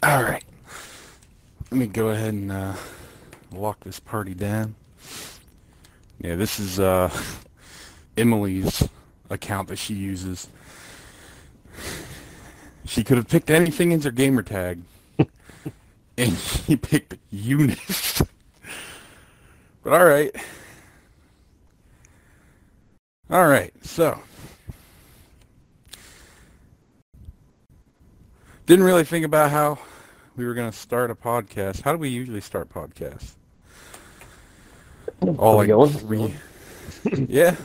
All right. Let me go ahead and lock this party down. Yeah, this is Emily's account that she uses. She could have picked anything as her gamer tag, and she picked Eunice. But all right. So, didn't really think about how we were gonna start a podcast. How do we usually start podcasts? All like going? three. Yeah.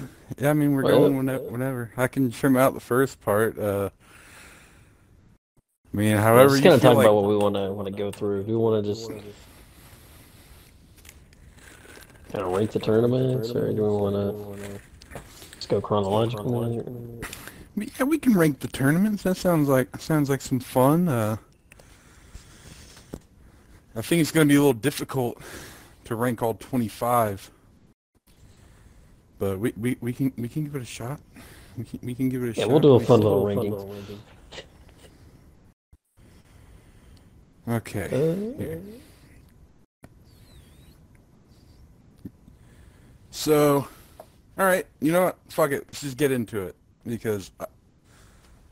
I mean, we're going whenever. I can trim out the first part. I mean, however just you kind of feel talk like. about what we want to go through. Do we want to just kind of rank the tournaments, or do we want to just go chronological? Yeah, we can rank the tournaments. That sounds like some fun. I think it's going to be a little difficult to rank all 25, but we can give it a shot. We can give it a shot. Yeah, we'll do a fun little ranking. Okay. Here. So, all right. You know what? Fuck it. Let's just get into it because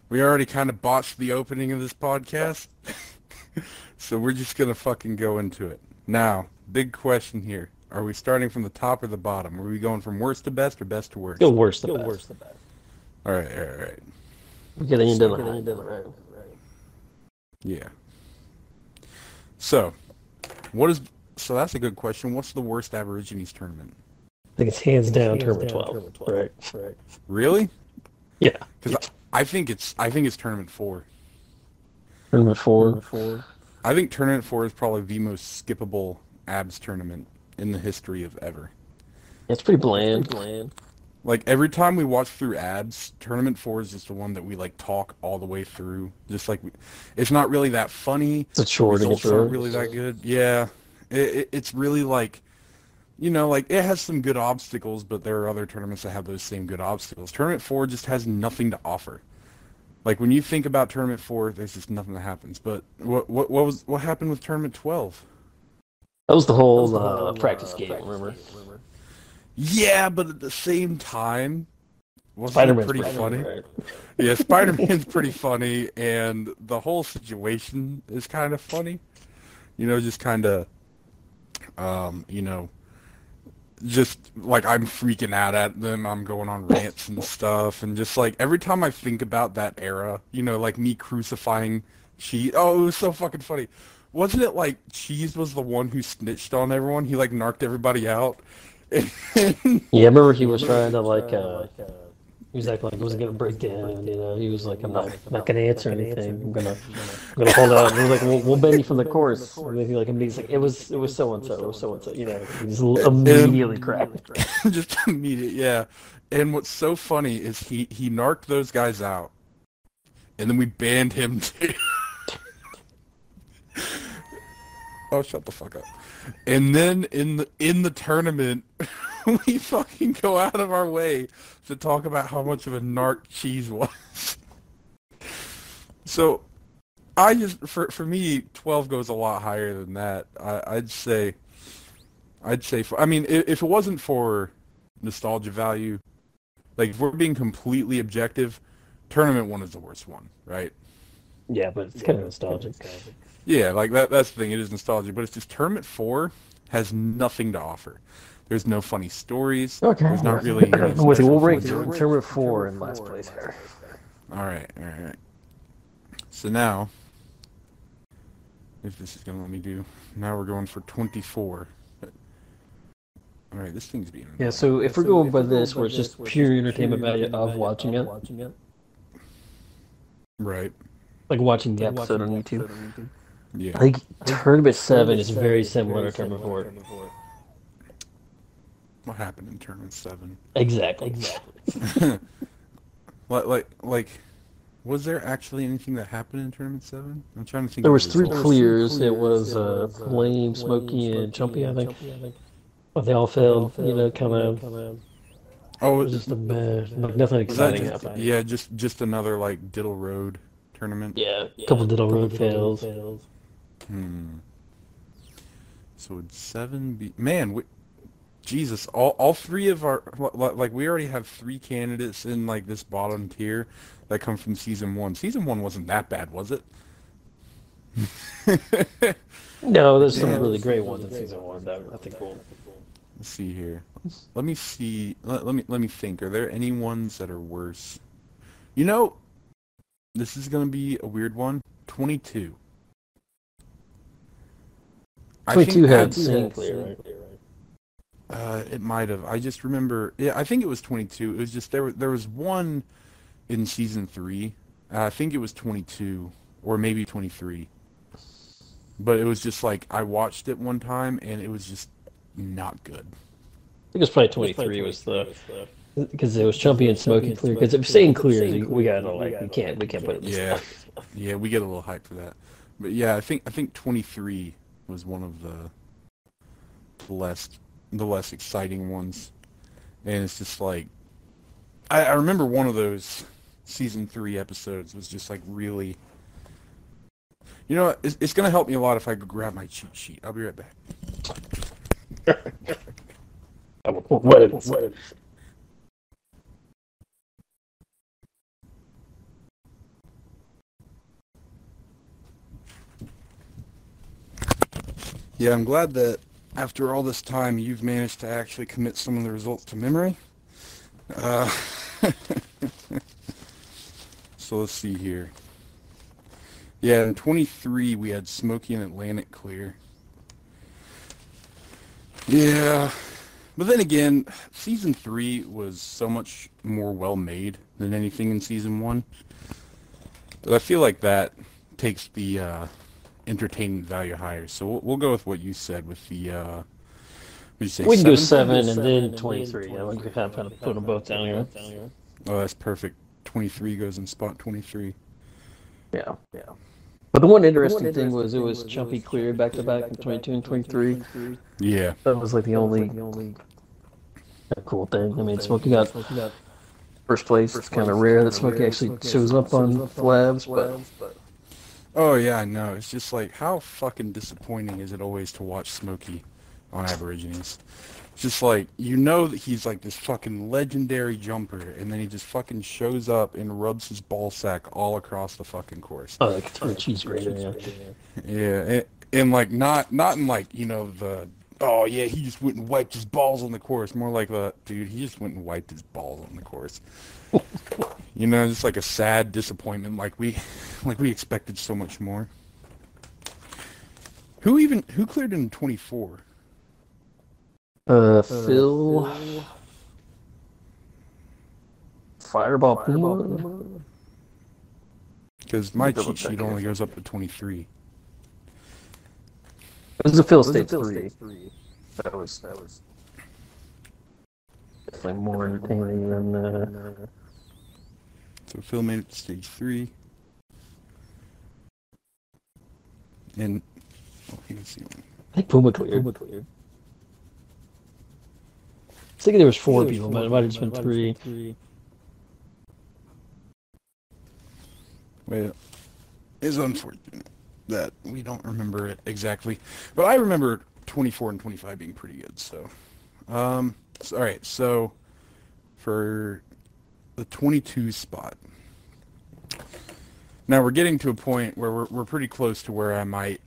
we already kind of botched the opening of this podcast. So we're just going to fucking go into it. Now, big question here. Are we starting from the top or the bottom? Are we going from worst to best or best to worst? Go worst to best. All right. We're getting into the right. Yeah. So that's a good question. What's the worst Aborigines tournament? I think it's hands down tournament 12. Right. Really? Yeah. Because I think it's tournament 4. Tournament 4. I think tournament 4 is probably the most skippable abs tournament in the history of ever. It's pretty bland. Like every time we watch through abs, tournament 4 is just the one that we like talk all the way through. Just like it's not really that funny. It's a chore to get through. Not really that good. Yeah, it's really like, like it has some good obstacles, but there are other tournaments that have those same good obstacles. Tournament 4 just has nothing to offer. Like when you think about tournament 4, there's just nothing that happens. But what happened with tournament 12? That was the whole practice game. Remember? Yeah, but at the same time, Spider-Man's pretty funny? Right? Yeah, Spider-Man's pretty funny, and the whole situation is kind of funny. Just kind of, just like I'm freaking out at them. I'm going on rants and stuff, and just like every time I think about that era, like me crucifying Cheese. Oh, it was so fucking funny. Wasn't it like Cheese was the one who snitched on everyone? He like narked everybody out. Yeah, I remember he was trying to he was acting like it was gonna break down. He was like, I'm not gonna answer anything. I'm gonna hold out. And he was like, we'll ban you from the course. And then he's like, it was so and so. He just immediately cracked. Just immediate, yeah. And what's so funny is he narked those guys out, and then we banned him too. Oh, shut the fuck up. And then in the tournament, we fucking go out of our way to talk about how much of a narc Cheese was. So, for me, 12 goes a lot higher than that. I'd say, if it wasn't for nostalgia value, like if we're being completely objective, tournament 1 is the worst one, right? Yeah, but it's kind of nostalgic. Yeah, like that's the thing. It is nostalgic, but it's just tournament 4 has nothing to offer. There's no funny stories. Okay. There's not really. We'll rank tournament 4 in last place here. All right. So now, if this is gonna let me do, now we're going for 24. All right, this thing's being. Yeah. So if we're going by this, where it's just pure entertainment value of watching it. Right. Like watching the episode on YouTube. Yeah. I think Tournament 7 is very similar to Tournament 4. What happened in Tournament 7? Exactly. Like, was there actually anything that happened in Tournament 7? I'm trying to think. There was 3 clears. It was Flame, Smokey, and Chumpy, I think. But they all failed, kind of. Oh, it was just a mess. Nothing exciting happened. Yeah, just another like Diddle Road tournament. Yeah, a couple Diddle Road fails. Hmm. So would 7 be... Man, Jesus, all three of our... Like, we already have 3 candidates in, like, this bottom tier that come from Season 1. Season 1 wasn't that bad, was it? No, there's some really great ones in Season 1 that I think will... Let's see here. Let me see. Let me think. Are there any ones that are worse? You know, this is gonna be a weird one. 22. 22 had Sinclair, right? It might have. I just remember. Yeah, I think it was 22. It was just there was one in Season 3. I think it was 22 or maybe 23. But it was just like I watched it one time and it was just not good. I think it was probably 23 was the... Because it was Chumpy and Smokey Clear. Because if saying Clear, we gotta like we can't put it in this stuff. Yeah, we get a little hype for that. But yeah, I think 23 was one of the less exciting ones. And it's just like I remember one of those Season 3 episodes was just like really... You know what? It's gonna help me a lot if I go grab my cheat sheet. I'll be right back. What? Yeah, I'm glad that after all this time you've managed to actually commit some of the results to memory. So let's see here. Yeah, in 23 we had Smoky and Atlantic Clear. Yeah, but then again, Season 3 was so much more well-made than anything in Season 1. But I feel like that takes the entertainment value higher. So we'll go with what you said with the... What did you say, we can do 7 and then 23. Yeah, we can kind of put them both down here. Oh, that's perfect. 23 goes in spot 23. Yeah. But the one interesting thing was it was Chumpy Clear back-to-back in 22 and 23. Yeah. That was like the only cool thing. I mean, Smokey got first place. It's kind of rare that Smokey actually shows up on Flabs, but... Oh, yeah, I know. It's just like, how fucking disappointing is it always to watch Smokey on Aborigines? It's just like, you know that he's like this fucking legendary jumper, and then he just fucking shows up and rubs his ball sack all across the fucking course. Oh, like a cheese grater, yeah. Yeah, and like, not in like, you know, the, oh yeah, he just went and wiped his balls on the course. More like the, dude, he just went and wiped his balls on the course. You know, just like a sad disappointment. Like we expected so much more. Who cleared in 24? Phil... Fireball Puma? Because my cheat sheet only goes up to 23. It was a Phil State 3. That was definitely more entertaining than... So Phil made it to stage 3. And... Oh, he didn't see one. I think Puma cleared. I was thinking there was 4 people, but it might have just been 3. Well, it's unfortunate that we don't remember it exactly. But I remember 24 and 25 being pretty good, so... alright, so... For the 22 spot... Now we're getting to a point where we're pretty close to where I might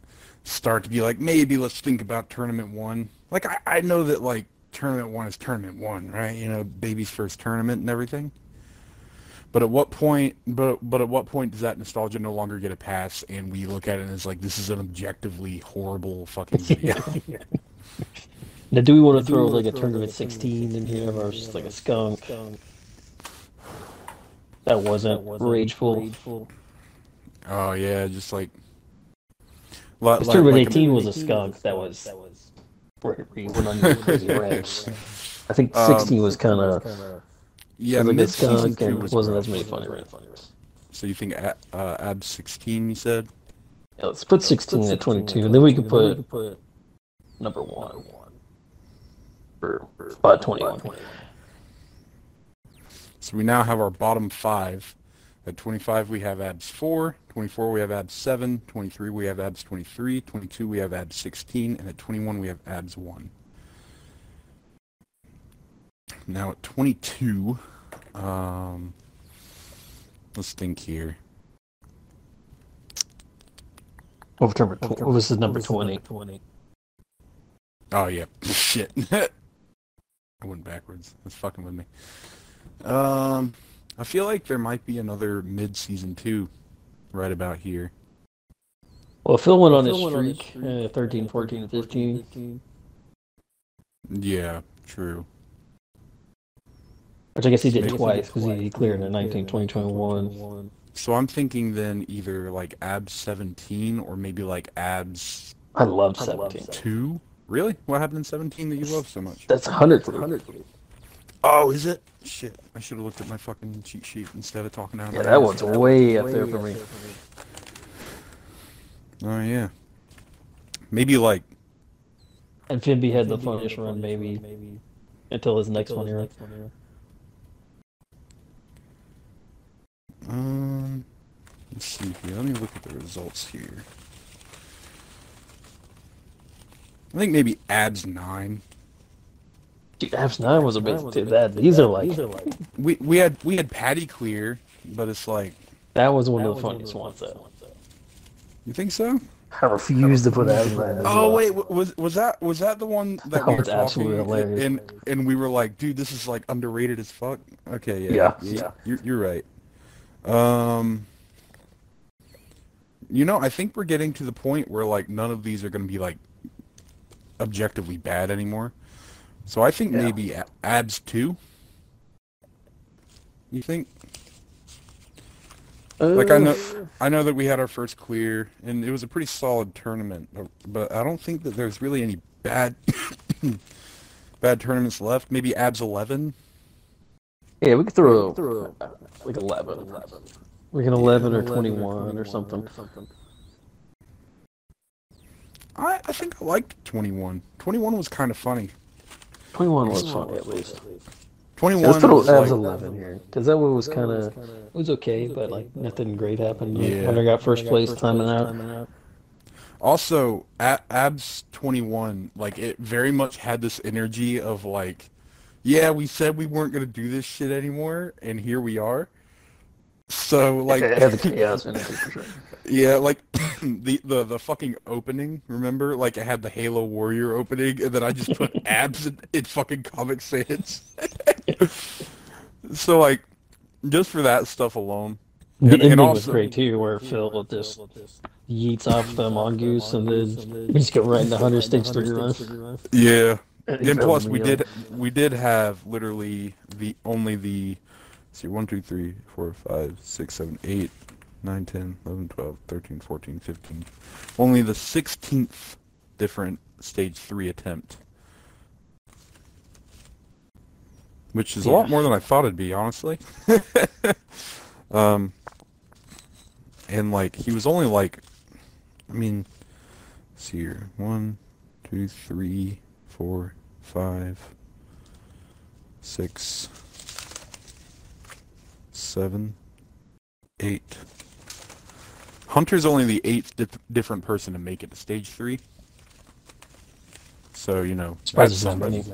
start to be like, maybe let's think about Tournament 1. Like, I know that, like, Tournament 1 is Tournament 1, right? You know, baby's first tournament and everything. But at what point but at what point does that nostalgia no longer get a pass and we look at it as like, this is an objectively horrible fucking video? Now, do we want to throw like a Tournament 16 in here or just like a skunk? That wasn't rageful. Oh yeah, just like... Tournament 18 was a skunk that was... where we went on your crazy rants. I think 16 was kind of... Yeah, like mid-season 2 wasn't as many funny rants. So you think AB 16, you said? Yeah, let's put 16 at 22, and then we can put number 1 for spot 21. So we now have our bottom 5 At 25, we have abs 4. 24, we have abs 7. 23, we have abs 23. 22, we have abs 16. And at 21, we have abs 1. Now at 22, let's think here. What was the number 20? Oh, yeah. Shit. I went backwards. That's fucking with me. I feel like there might be another mid-season 2 right about here. Well, Phil went on his streak, 13, 14, 15. Yeah, true. Which I guess he did twice, because he cleared in 19, 20, 21. So I'm thinking then either like abs 17 or maybe like abs... I love 17. 2? Really? What happened in 17 that you love so much? That's 100. Oh, is it? Shit. I should have looked at my fucking cheat sheet instead of talking out. Yeah, that one's way up there for me. Oh, yeah. Maybe like... And Finby had the funniest run, maybe, until his next one here. Let's see here. Let me look at the results here. I think maybe abs 9. Dude, abs 9 was a bit too bad. These are like we had Patty clear, but it's like that was one of the funniest ones though. You think so? I refuse to put abs 9. Oh wait, was that the one that we were talking absolutely hilarious. and we were like, dude, this is like underrated as fuck. Okay, yeah. You're right. You know, I think we're getting to the point where like none of these are going to be like objectively bad anymore. So I think maybe abs 2. You think? Like I know that we had our first clear and it was a pretty solid tournament, but I don't think that there's really any bad bad tournaments left. Maybe abs 11. Yeah, we could throw like 11. Like an 11 or 21 or something. I think I liked 21. 21 was kind of funny. 21 was funny at least. 21 let's put was abs like, 11 here, because that one was kind of, it was okay, but like nothing great happened. When I got first place timing out. Also, abs 21, like it very much had this energy of like, yeah, we said we weren't gonna do this shit anymore, and here we are. So like, it had the chaos energy for sure. Yeah, like the fucking opening. Remember, like it had the Halo Warrior opening, and then I just put abs in fucking Comic Sans. So like, just for that stuff alone. The ending was great too, where Phil just yeets off the mongoose and then we just go right into Hunter stage 3 run. Yeah, and plus we did have literally the 1, 2, 3, 4, 5, 6, 7, 8, 9, 10, 11, 12, 13, 14, 15. Only the 16th different stage 3 attempt. Which is a lot more than I thought it'd be, honestly. And like, he was only like, I mean, let's see here. 1, 2, 3, 4, 5, 6, 7, 8. Hunter's only the 8th different person to make it to stage 3. So, you know, that's somebody.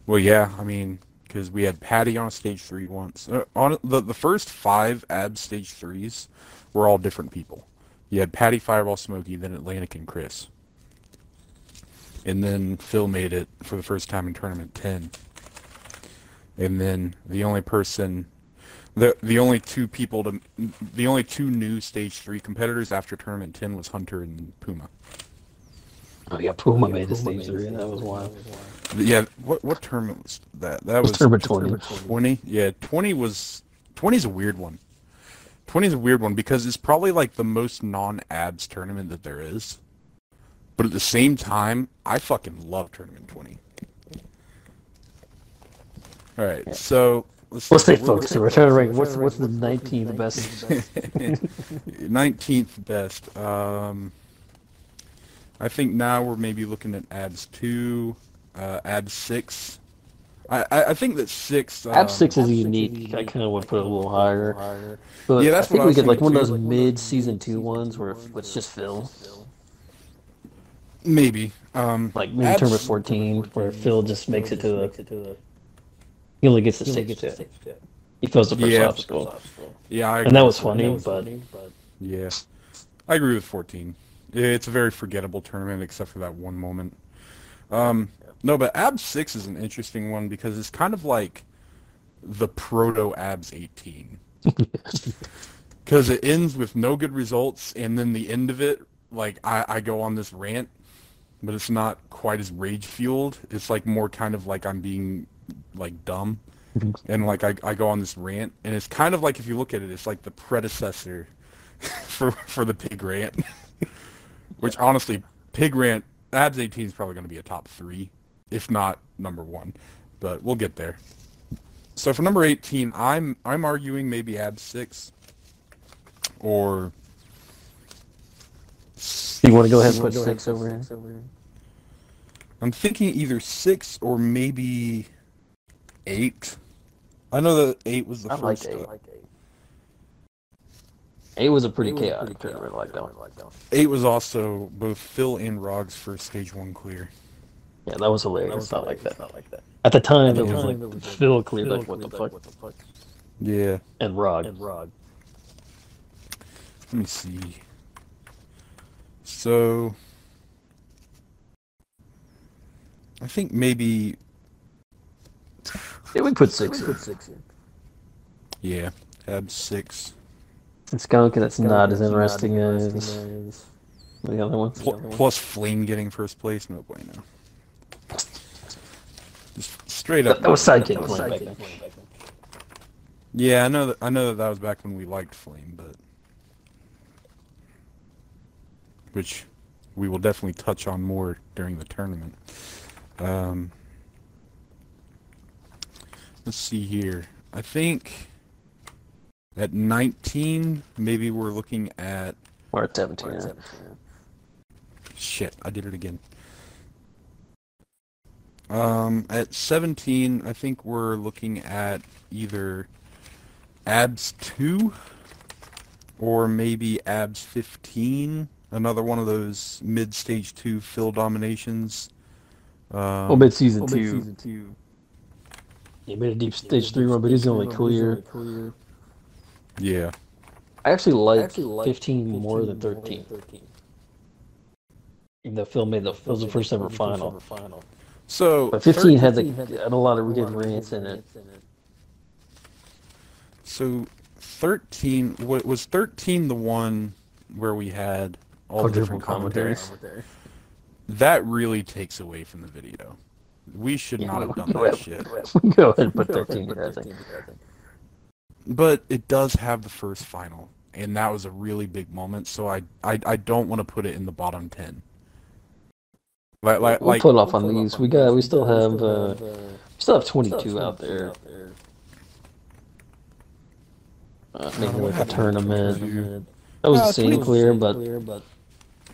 Well, yeah, I mean, because we had Patty on stage 3 once. On the first 5 abs stage 3s were all different people. You had Patty, Fireball, Smokey, then Atlantic, and Chris. And then Phil made it for the first time in Tournament 10. And then the only person, the only two new stage 3 competitors after Tournament 10 was Hunter and Puma. Oh yeah, Puma made the stage 3, and that was wild. Yeah, what tournament was that? That was Tournament 20. 20? Yeah, 20's a weird one. 20's a weird one because it's probably like the most non-abs tournament that there is. But at the same time, I fucking love Tournament 20. Alright, so... Let's stay focused. We're trying to rank. What's the 19th best? 19th best. I think now we're maybe looking at abs 2, abs 6. I think that 6... Ab 6 is unique. I kind of would put it a little higher. But Yeah, that's I think what I we was get like thinking one of too. those mid-season 2 ones where it's just Phil. Maybe. Like maybe Tournament 14, where Phil just makes it to the... He only gets the 6th. He fails the first obstacle. Yeah, I agree And that with was funny, but... Yeah. I agree with 14. It's a very forgettable tournament, except for that one moment. No, but Abs 6 is an interesting one because it's kind of like the proto-Abs 18. Because it ends with no good results, and then the end of it, like, I go on this rant, but it's not quite as rage-fueled. It's, like, more kind of like I'm being, like, dumb. And, like, I go on this rant, and it's kind of like, if you look at it, it's like the predecessor for the Pig Rant. Which, honestly, Pig Rant, Abs 18 is probably going to be a top 3, if not number 1. But we'll get there. So for number 18, I'm arguing maybe Abs 6. Or... You want to go ahead and put 6 over here? I'm thinking either 6 or maybe 8. I know that 8 was the first. I like 8. 8 was a pretty chaotic tournament like that one. 8 was also both Phil and Rog's first stage 1 clear. Yeah, that was hilarious. Not like that. At the time, it was like Phil cleared like what the fuck. Yeah. And Rog. Let me see. So I think maybe... Yeah, we put 6 in. Yeah, Abs 6. And Skunk, and it's not as interesting as the other ones. Plus Flame getting first place, no bueno. Just straight up. That was Sidekick Flame back then. Yeah, I know that was back when we liked Flame, but... Which we will definitely touch on more during the tournament. Let's see here. I think at 19, maybe we're looking at... Or at 17, yeah. Shit, I did it again. At 17, I think we're looking at either Abs 2 or maybe Abs 15. Another one of those mid-stage 2 Phil dominations. Well, mid-season 2. He made a deep stage 3 run, but he's only clear. Yeah. I actually like 15 more than 13. Even though Phil made it was the first ever final. So, but 15 had a lot of good rants in it. So 13 was 13 the one where we had all the different commentaries. That really takes away from the video. We should not have done that shit. Go ahead and put 13 here, I think. But it does have the first final, and that was a really big moment. So I don't want to put it in the bottom 10. We'll put off on these. We still have 22 out there. Maybe like a tournament. That was the same clear, but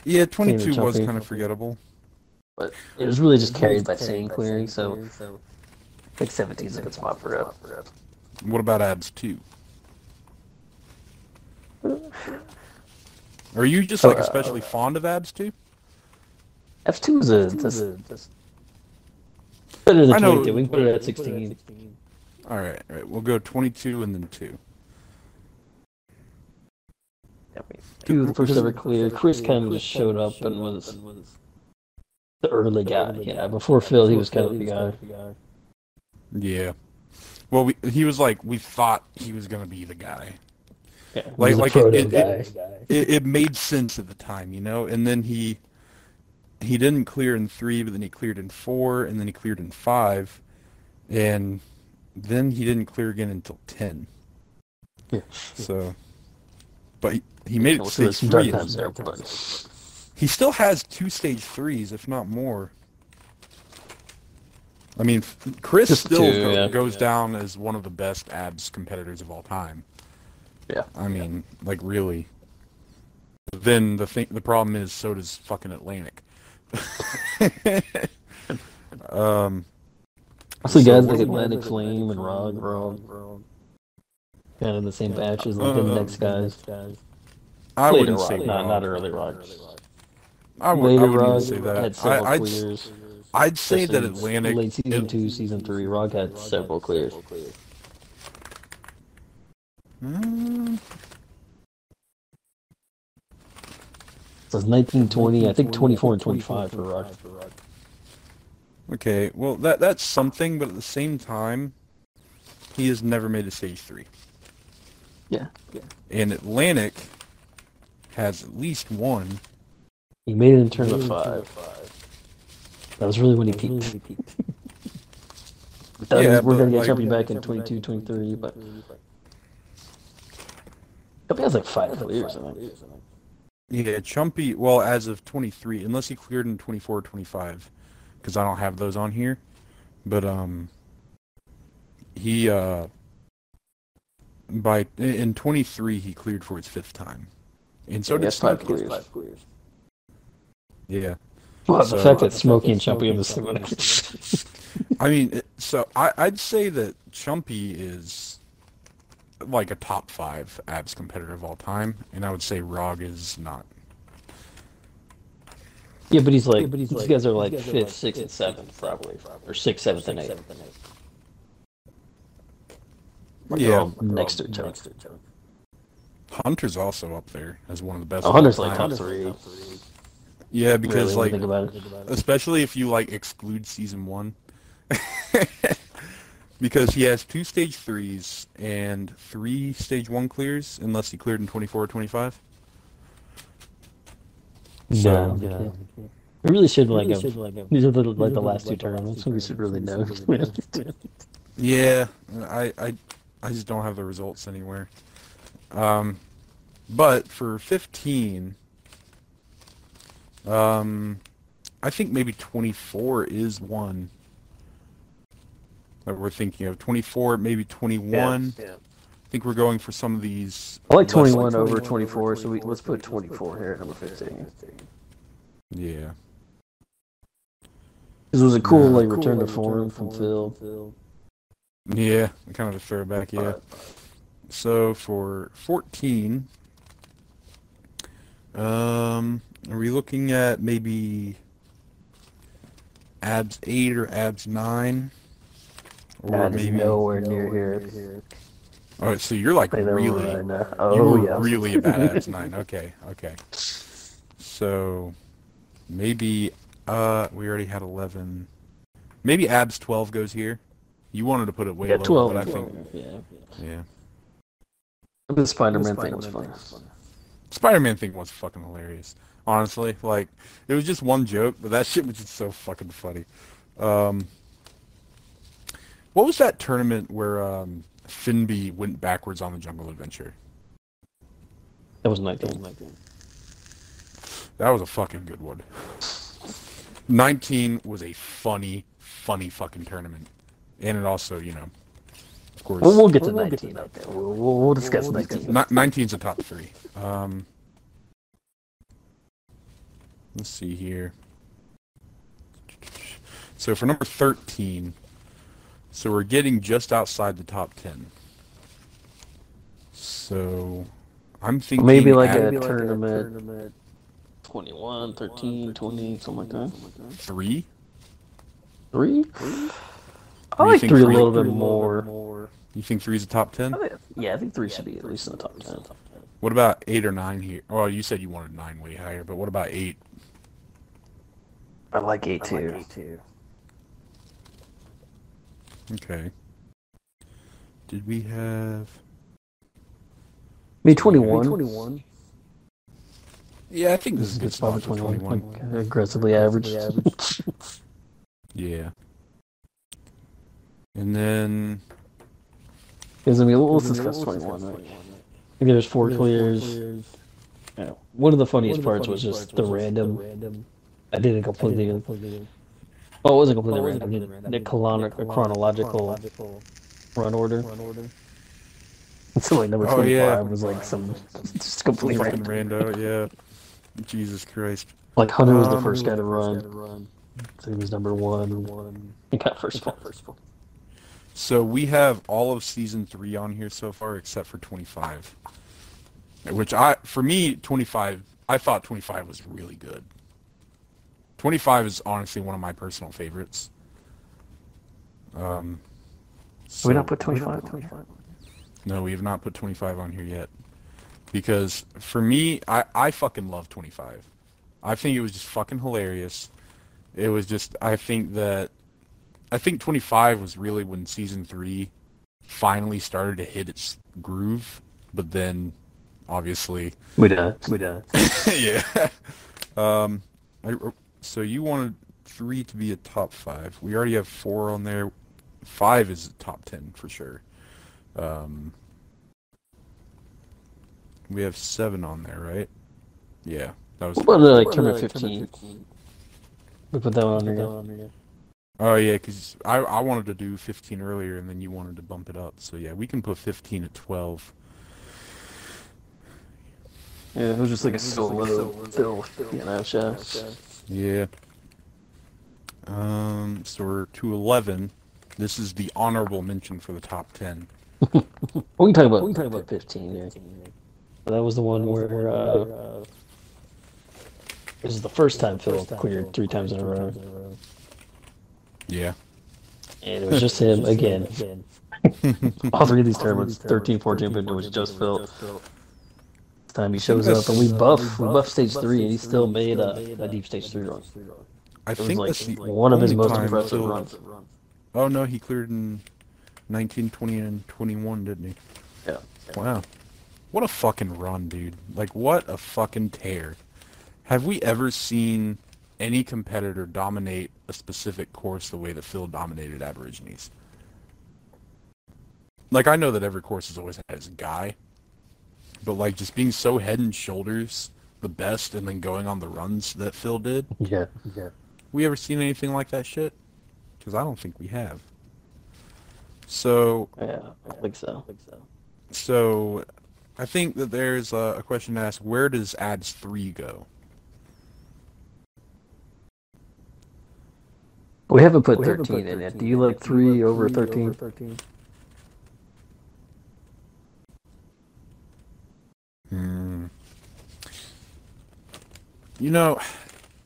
yeah, 22 was kind of forgettable. But it was really just carried by Sane clearing, so I think 17 is a good spot for it. What about Abs 2? Are you just like especially fond of Abs 2? Abs 2 is better than 22. We can put it at 16. All right. We'll go 22 and then 2. The first ever clear. Chris kind of just showed up and was the early guy. Yeah, before Phil, he was kind of the guy. Yeah. Well, he was like, we thought he was gonna be the guy. Yeah, like it made sense at the time, you know. And then he didn't clear in 3, but then he cleared in 4, and then he cleared in 5, and then he didn't clear again until 10. Yeah. So, but he made it stage 3. He still has 2 stage 3s, if not more. I mean, Chris still goes down as one of the best Abs competitors of all time. Yeah. I mean, like, really. Then the problem is, so does fucking Atlantic. Also, guys like Atlantic Flame and Rog are all kind of in the same batch as like the next guys. I Later wouldn't say Rog, Rog. not early Rog. I Later wouldn't even Rog say that. had several clears. I'd say that Especially Atlantic. late season 2, season 3, Rog had several clears. So it's 1920, I think 24 and 25 for Rog. Okay, well that's something, but at the same time, he has never made a stage 3. Yeah. And Atlantic has at least one. He made it in tournament 5. That was really when he peaked. Yeah, we're gonna get like, Chumpy back in 22, 23, but Chumpy has like 5 clears, I think. Yeah, Chumpy, well, as of 23, unless he cleared in 24 or 25, because I don't have those on here. But, he, in 23, he cleared for his 5th time. And so did 5 Smokey. clears. Yeah. Well, So, the fact that Smokey and Chumpy are the same. I mean, I'd say that Chumpy is like a top 5 abs competitor of all time, and I would say Rog is not. Yeah, but he's like, these guys are like 5th, 6th, and 7th, probably. Or 6th, 7th, and 8th. Like Yeah. Next to each other. Hunter's also up there as one of the best. Oh, of Hunter's all like time. top 3. Yeah, because Really, when you like, think about it. especially if you like exclude season 1, because he has 2 stage 3s and 3 stage 1 clears, unless he cleared in 24 or 25. So, Yeah. We really should like have, these are the last 2 tournaments, we should really know. yeah, I just don't have the results anywhere. But for 15, I think maybe 24 is one that we're thinking of. 24, maybe 21. Yeah. I think we're going for some of these. I like 21 over 24, so let's put 24 here at number 15. Yeah. This was a cool return to form from Phil. Yeah, kind of a throwback, yeah. So for 14, are we looking at maybe abs 8 or abs 9? Or maybe nowhere near here. All right, so you're like really, really a bad abs 9. Okay. So maybe we already had 11. Maybe abs 12 goes here. You wanted to put it way lower, 12, but I think yeah. The Spider-Man thing was fun. Spider-Man thing was fucking hilarious. Honestly, like, it was just one joke, but that shit was just so fucking funny. What was that tournament where Finby went backwards on the Jungle Adventure? That was 19. That was a fucking good one. 19 was a funny fucking tournament. And it also, you know, of course... We'll get to 19. Okay. We'll discuss 19. 19's a top 3. Let's see here. So for number 13, so we're getting just outside the top 10. So I'm thinking... Maybe like a tournament 21, 13, 20, something like that. 3? 3? I like 3 a little bit more. You think 3's a top 10? Yeah, I think 3 should be at least in the top 10. What about 8 or 9 here? Well, you said you wanted 9 way higher, but what about 8? I like 8 too. Okay. Did we have... Maybe 21? Yeah, I think this is a good spot for for 21. Like, aggressively average. Yeah. And then... Because, I mean, let's discuss 21, right? Maybe there's 4 clears. Yeah. One of the funniest parts was just the random... I didn't completely... Oh, it wasn't completely random. The chronological run order. So, like, number 25 was, like, some... just complete rando, yeah. Jesus Christ. Like, Hunter was the first guy to run. So he was number 1. He got first fall. So we have all of season 3 on here so far, except for 25. Which for me, 25, I thought 25 was really good. 25 is honestly one of my personal favorites. We not put 25. No, we have not put 25 on here yet. Because for me, I fucking love 25. I think it was just fucking hilarious. It was just, I think 25 was really when season 3 finally started to hit its groove. But then, obviously... We done. Yeah. So you wanted 3 to be a top 5. We already have 4 on there. 5 is a top 10 for sure. We have 7 on there, right? Yeah, that was. What about like Tournament 15? We put that one on there. Oh yeah, because I wanted to do 15 earlier, and then you wanted to bump it up. So yeah, we can put 15 at 12. Yeah, it was just like a solo Phil, show. Yeah. So we're to 11. This is the honorable mention for the top 10. We can talk about 15. Yeah. That was the one where this is the first time Phil cleared 3 times in a row. Yeah. And it was just him again. All 3 of these tournaments, 13, 14, 15, was just Phil. This time he shows up and we buff stage 3, and he still made a deep stage 3 run. I think that's one of his most impressive runs. Oh no, he cleared in 19, 20, and 21, didn't he? Yeah. Wow. What a fucking run, dude. Like, what a fucking tear. Have we ever seen any competitor dominate a specific course the way that Phil dominated Aborigines? Like, I know that every course has always had its guy, but, like, just being so head and shoulders the best and then going on the runs that Phil did? Yeah. We ever seen anything like that shit? Because I don't think we have. So... Yeah, I think so. So... I think that there's a question to ask, where does ADS 3 go? We haven't put 13 in it. Do you like 3 over 13? You know,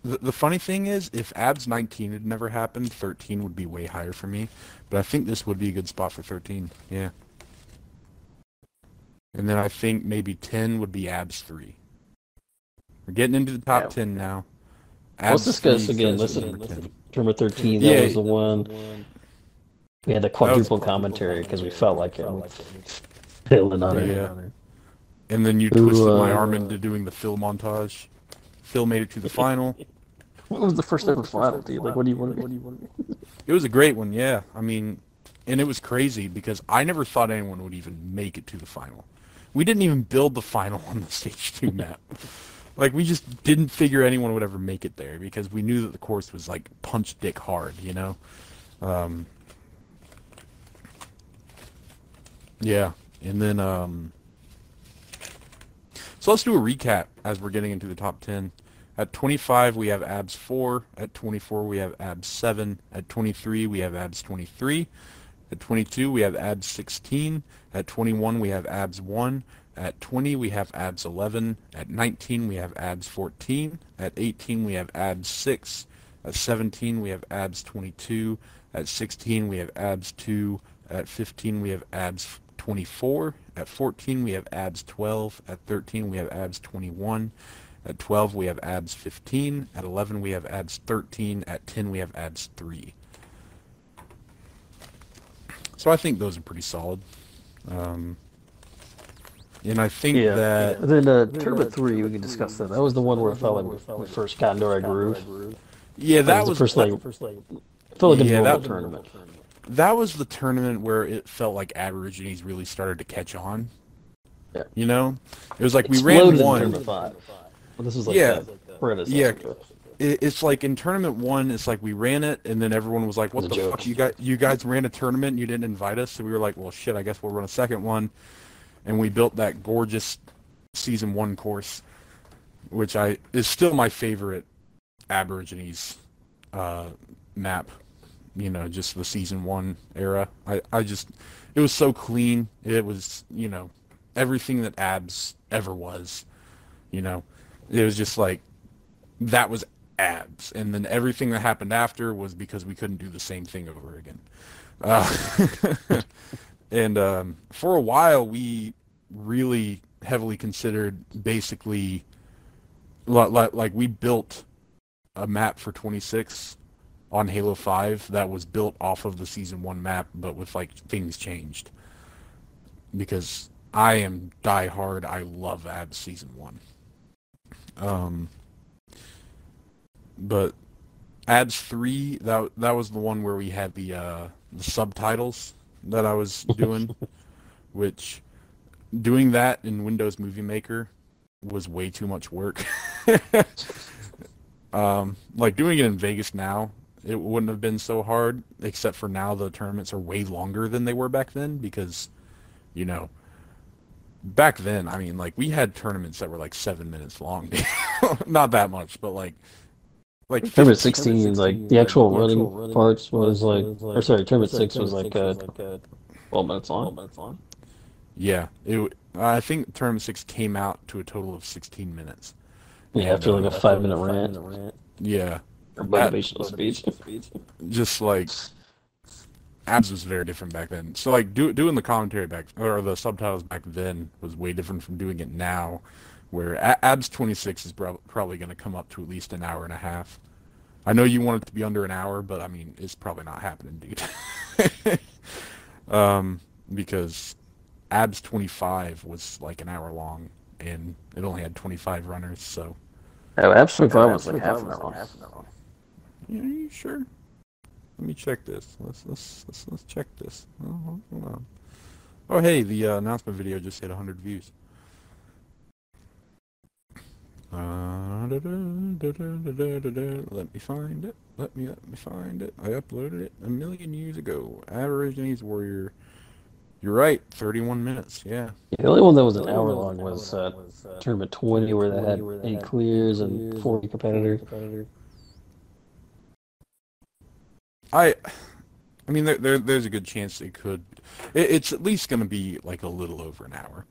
the funny thing is, if ABS 19 had never happened, 13 would be way higher for me. But I think this would be a good spot for 13, yeah. And then I think maybe 10 would be ABS 3. We're getting into the top 10 now. Let's discuss again. Listen, number 13, that was the one. We had the quadruple commentary because we felt like it. Filling on it. Yeah. And then you twisted my arm into doing the Phil montage. Phil made it to the final. What was the first ever final, dude? Like, what do you want to do? It was a great one, yeah. I mean, and it was crazy because I never thought anyone would even make it to the final. We didn't even build the final on the Stage 2 map. Like, we just didn't figure anyone would ever make it there because we knew that the course was, like, punch dick hard, you know? Yeah. And then, so let's do a recap as we're getting into the top 10. At 25, we have ABS 4. At 24, we have ABS 7. At 23, we have ABS 23. At 22, we have ABS 16. At 21, we have ABS 1. At 20, we have ABS 11. At 19, we have ABS 14. At 18, we have ABS 6. At 17, we have ABS 22. At 16, we have ABS 2. At 15, we have ABS 24. At 14, we have ABS 12. At 13, we have ABS 21. At 12, we have ABS 15. At 11, we have ABS 13. At 10, we have ABS 3. So I think those are pretty solid. And I think that... Then Turbo 3, we can discuss that. That was the one where it felt like we first got into our groove. Yeah, that was the first, like... It felt like a normal tournament. That was the tournament where it felt like Aborigines really started to catch on. Yeah. You know? It was like we ran one... Well, this was like it's like in tournament 1, it's like we ran it, and then everyone was like, what the fuck, you guys ran a tournament and you didn't invite us? So we were like, well, shit, I guess we'll run a second one. And we built that gorgeous Season 1 course, which is still my favorite Aborigines map. just the season 1 era. I just, it was so clean. It was, everything that Abs ever was, you know. It was just like, that was Abs. And then everything that happened after was because we couldn't do the same thing over again. And for a while, we really heavily considered basically, like we built a map for 26 on Halo 5 that was built off of the Season 1 map, but with, like, things changed. Because I am diehard. I love Abs Season 1. But Abs 3, that was the one where we had the subtitles that I was doing, which doing that in Windows Movie Maker was way too much work. Like doing it in Vegas now, it wouldn't have been so hard, except for now the tournaments are way longer than they were back then because, back then, I mean, like we had tournaments that were like 7 minutes long. Not that much, but like Tournament 16, like the actual running parts was like, or sorry, Tournament 6 was like 12 minutes long. Yeah, I think Tournament 6 came out to a total of 16 minutes. Yeah, after like a 5-minute rant. Yeah. Motivational speech. Just like, Abs was very different back then. So like doing the commentary or the subtitles back then was way different from doing it now, where Abs 26 is probably going to come up to at least an hour and a half. I know you want it to be under an hour, but I mean, it's probably not happening, dude. Because Abs 25 was like an hour long, and it only had 25 runners, so. Oh, Abs 25 was like half an hour. Yeah, are you sure? Let me check this. Let's check this. Oh, hold on. Oh, hey, the announcement video just hit 100 views. Let me find it. Let me find it. I uploaded it 1,000,000 years ago. Aborigines Warrior. You're right. 31 minutes. Yeah. The only one that was an hour long was Tournament 20, where they had 8 clears and 40 competitors. I mean, there's a good chance it could. It's at least going to be like a little over an hour,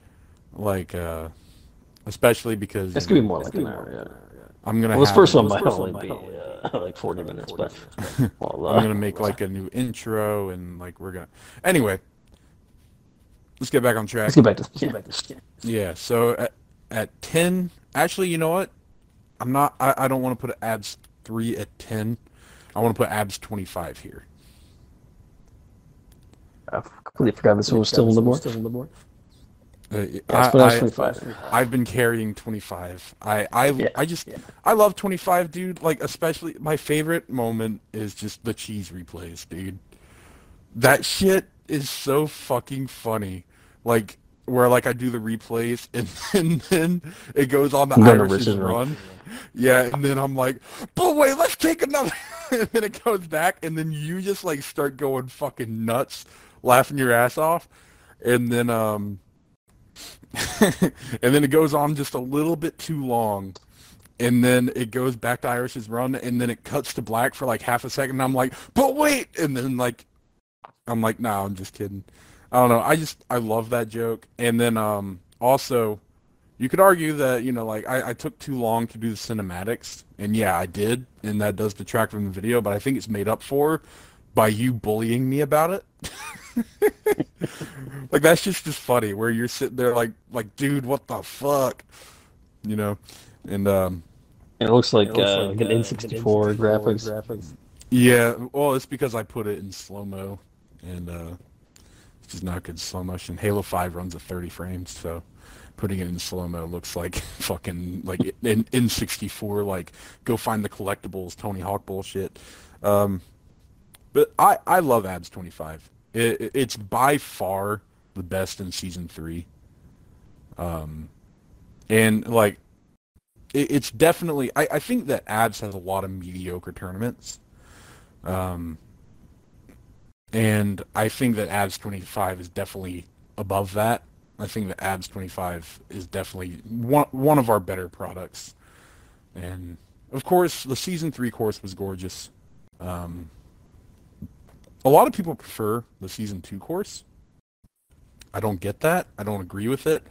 like especially because it's gonna be more like an hour. Yeah. I'm gonna. Well, this first one might only be like 40 minutes, but well, I'm gonna make like a new intro and like we're gonna. Anyway, let's get back on track. Let's get back to Yeah. So at 10, actually, you know what? I don't want to put Abs 3 at 10. I want to put Abs 25 here. I completely forgot this one was still on the board. I've been carrying 25. I love 25, dude. Like, especially my favorite moment is just the cheese replays, dude. That shit is so fucking funny. Like, where like I do the replays and then it goes on the Irish's run. Yeah, and then I'm like, but wait, let's take another. And then it goes back, and then you just like start going fucking nuts, laughing your ass off, and then and then it goes on just a little bit too long, and then it goes back to Irish's run, and then it cuts to black for like half a second. And I'm like, but wait, and then like, I'm like, nah, I'm just kidding. I don't know. I love that joke, and then also. You could argue that, like, I took too long to do the cinematics, and yeah, I did, and that does detract from the video, but I think it's made up for by you bullying me about it. Like, that's just as funny, where you're sitting there like, dude, what the fuck? And, it looks like an N64 graphics. Yeah, well, it's because I put it in slow-mo, and it's just not good slow motion. Halo 5 runs at 30 frames, so... Putting it in slow-mo looks like fucking, like, in N64, like, go find the collectibles, Tony Hawk bullshit. But I love Abs 25. It's by far the best in Season 3. And, like, it's definitely... I think that Abs has a lot of mediocre tournaments. And I think that Abs 25 is definitely above that. I think that Abs 25 is definitely one of our better products. And, of course, the Season 3 course was gorgeous. a lot of people prefer the season 2 course. I don't get that. I don't agree with it.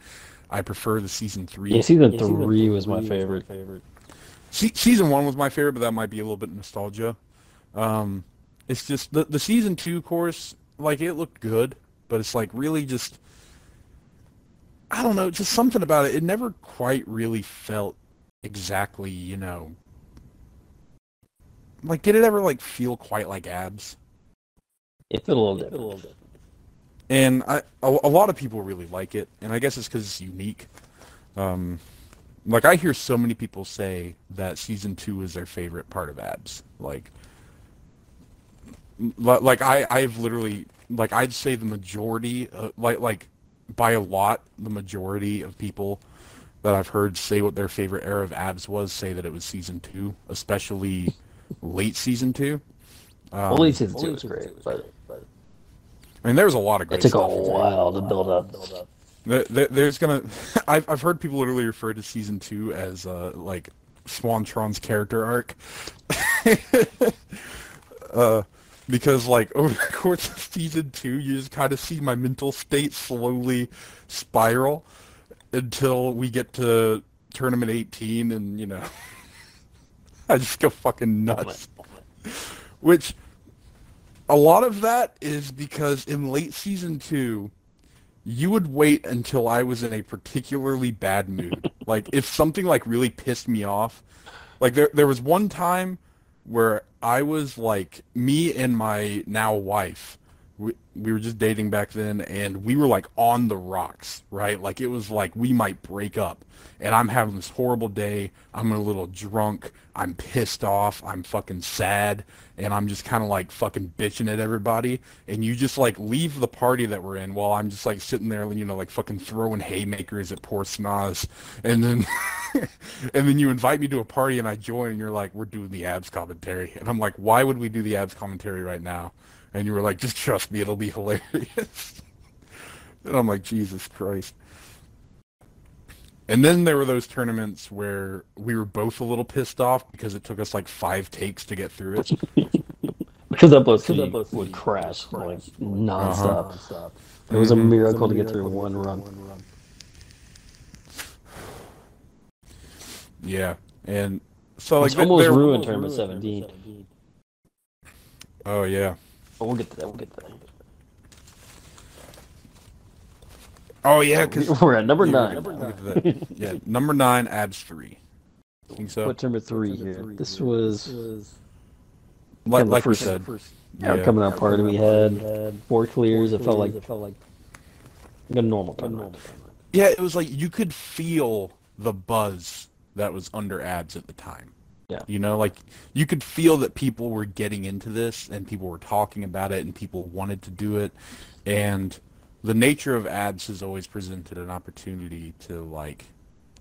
I prefer the season 3. Yeah, season 3 was my favorite. Season 1 was my favorite, but that might be a little bit nostalgia. It's just the season 2 course, like, it looked good, but it's like really just, I don't know, just something about it. It never quite really felt exactly, you know, like, did it ever like feel quite like abs? It felt a little different. And a lot of people really like it, and I guess it's because it's unique. Like, I hear so many people say that season 2 is their favorite part of abs. Like I've literally, like, I'd say the majority, like by a lot, the majority of people that I've heard say what their favorite era of abs was say that it was season 2, especially late season 2. Only season 2 was great, but I mean, there's a lot of great it took stuff. a while to build up. There's gonna, I've heard people literally refer to season 2 as like Swantron's character arc, because like over the course of season 2, you just kind of see my mental state slowly spiral until we get to tournament 18, and you know, I just go fucking nuts. Which, a lot of that is because in late season 2, you would wait until I was in a particularly bad mood. Like, if something like really pissed me off, like there was one time where I was like, me and my now wife, we were just dating back then, and we were like on the rocks, right? Like, it was like we might break up, and I'm having this horrible day. I'm a little drunk. I'm pissed off. I'm fucking sad, and I'm just kind of like fucking bitching at everybody. And you just like leave the party that we're in while I'm just like sitting there, you know, like fucking throwing haymakers at poor Snaz, and then and then you invite me to a party and I join, and you're like, we're doing the abs commentary, and I'm like, why would we do the abs commentary right now? And you were like, just trust me, it'll be hilarious. And I'm like, Jesus Christ. And then there were those tournaments where we were both a little pissed off because it took us like 5 takes to get through it. Because that both would crash like nonstop. It was a miracle to get through one run. Yeah, and so like it's almost ruined tournament 17. Oh yeah. But we'll get to that. Oh yeah, because we're at number 9. Yeah, number 9, abs 3. I think so. What's number 3 here? This was like we said. Coming out party we had 4 clears. It felt like a normal tournament. Yeah, it was like you could feel the buzz that was under abs at the time. Yeah. You know, like, you could feel that people were getting into this, and people were talking about it, and people wanted to do it, and the nature of abs has always presented an opportunity to, like,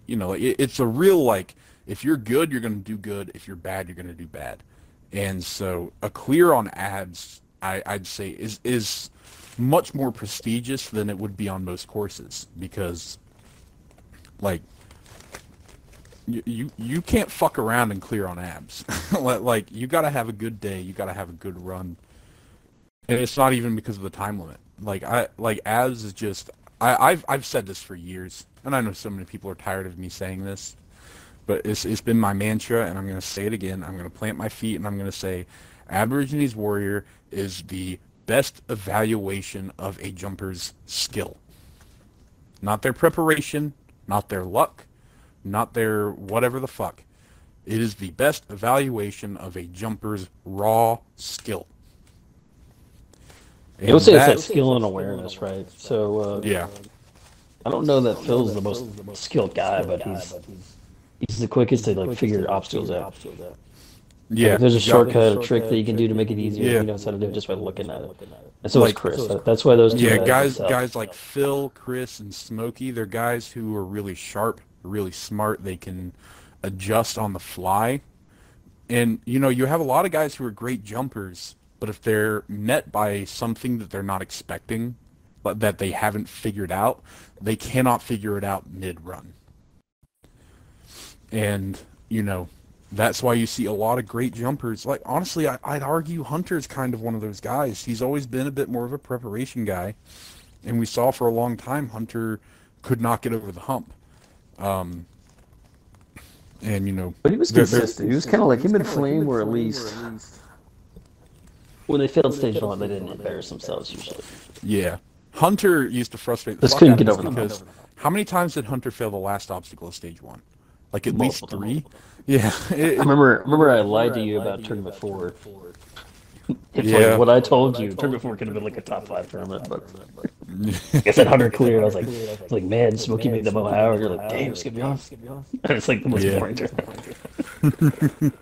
you know, it's a real, like, if you're good, you're going to do good. If you're bad, you're going to do bad. And so a clear on abs, I'd say, is much more prestigious than it would be on most courses, because, like, you can't fuck around and clear on abs. Like, you got to have a good day. You got to have a good run. And it's not even because of the time limit. Like abs is just, I've said this for years, and I know so many people are tired of me saying this, but it's been my mantra, and I'm going to say it again. I'm going to plant my feet, and I'm going to say Aborigines Warrior is the best evaluation of a jumper's skill. Not their preparation, not their luck, not their whatever the fuck. It is the best evaluation of a jumper's raw skill. And you'll say it's that skill and awareness, right? So yeah, I don't know that Phil's the most skilled guy, but he's the quickest to like figure obstacles out. Yeah, like, there's a shortcut, a trick that you can do to make it easier. Yeah. He knows how to do it just by looking at it. And so is Chris. That's why those two. Yeah, guys like Phil, Chris, and Smokey, they're guys who are really sharp, really smart. They can adjust on the fly. And, you know, you have a lot of guys who are great jumpers, but if they're met by something that they're not expecting, but that they haven't figured out, they cannot figure it out mid-run. And, you know, that's why you see a lot of great jumpers. Like, honestly, I'd argue Hunter's kind of one of those guys. He's always been a bit more of a preparation guy, and we saw for a long time Hunter could not get over the hump. And, you know... But he was consistent. He was kind of like him and Flame were at least... When they failed stage 1, they didn't embarrass themselves usually. Yeah. Hunter used to frustrate... Just couldn't get over the hump. How many times did Hunter fail the last obstacle of stage 1? Like, at least 3? Multiple. Yeah. I remember I lied to you about Tournament 4. It's Yeah. like what I told you. Tournament 4 could have been like a top 5 tournament, but I said Hunter cleared. I was like, man, Smokey made the Mo Howard. You're like, damn, skip me off. And it's like the most boring tournament.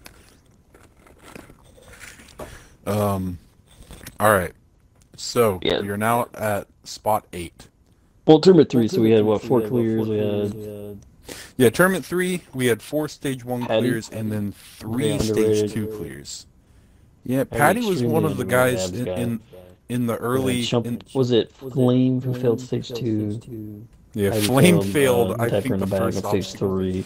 All right. So, Yeah. we are now at spot 8. Well, Tournament 3, so we had, what, 4 clears? We had... Yeah, Tournament 3, we had 4 Stage 1 Patty. clears and then 3 Yeah, Stage underrated. 2 clears. Yeah, Patty was one of the guys in the early... was it Flame who failed Stage 2? Yeah, Patty Flame failed, I Decker think, in the bag first on Stage obstacle. 3.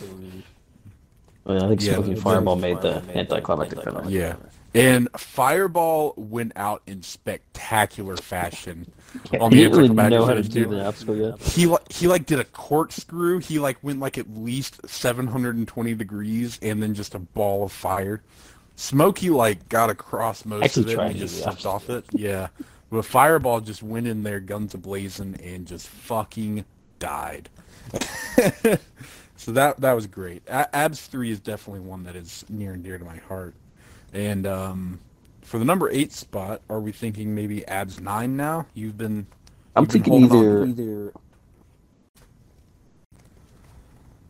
I think Yeah, Smoking the- Fireball made the anticlimactic finish. Yeah. And Fireball went out in spectacular fashion on He the didn't really anticlimactic know how to finish, do dude. the obstacle yet. He like did a corkscrew. He like went like at least 720 degrees and then just a ball of fire. Smokey like got across most Actually of it tried and to just do the slipped off it. Yeah. But Fireball just went in there guns a-blazing and just fucking died. So that was great. Abs 3 is definitely one that is near and dear to my heart. And for the number 8 spot, are we thinking maybe Abs 9 now? I'm You've been thinking holding either.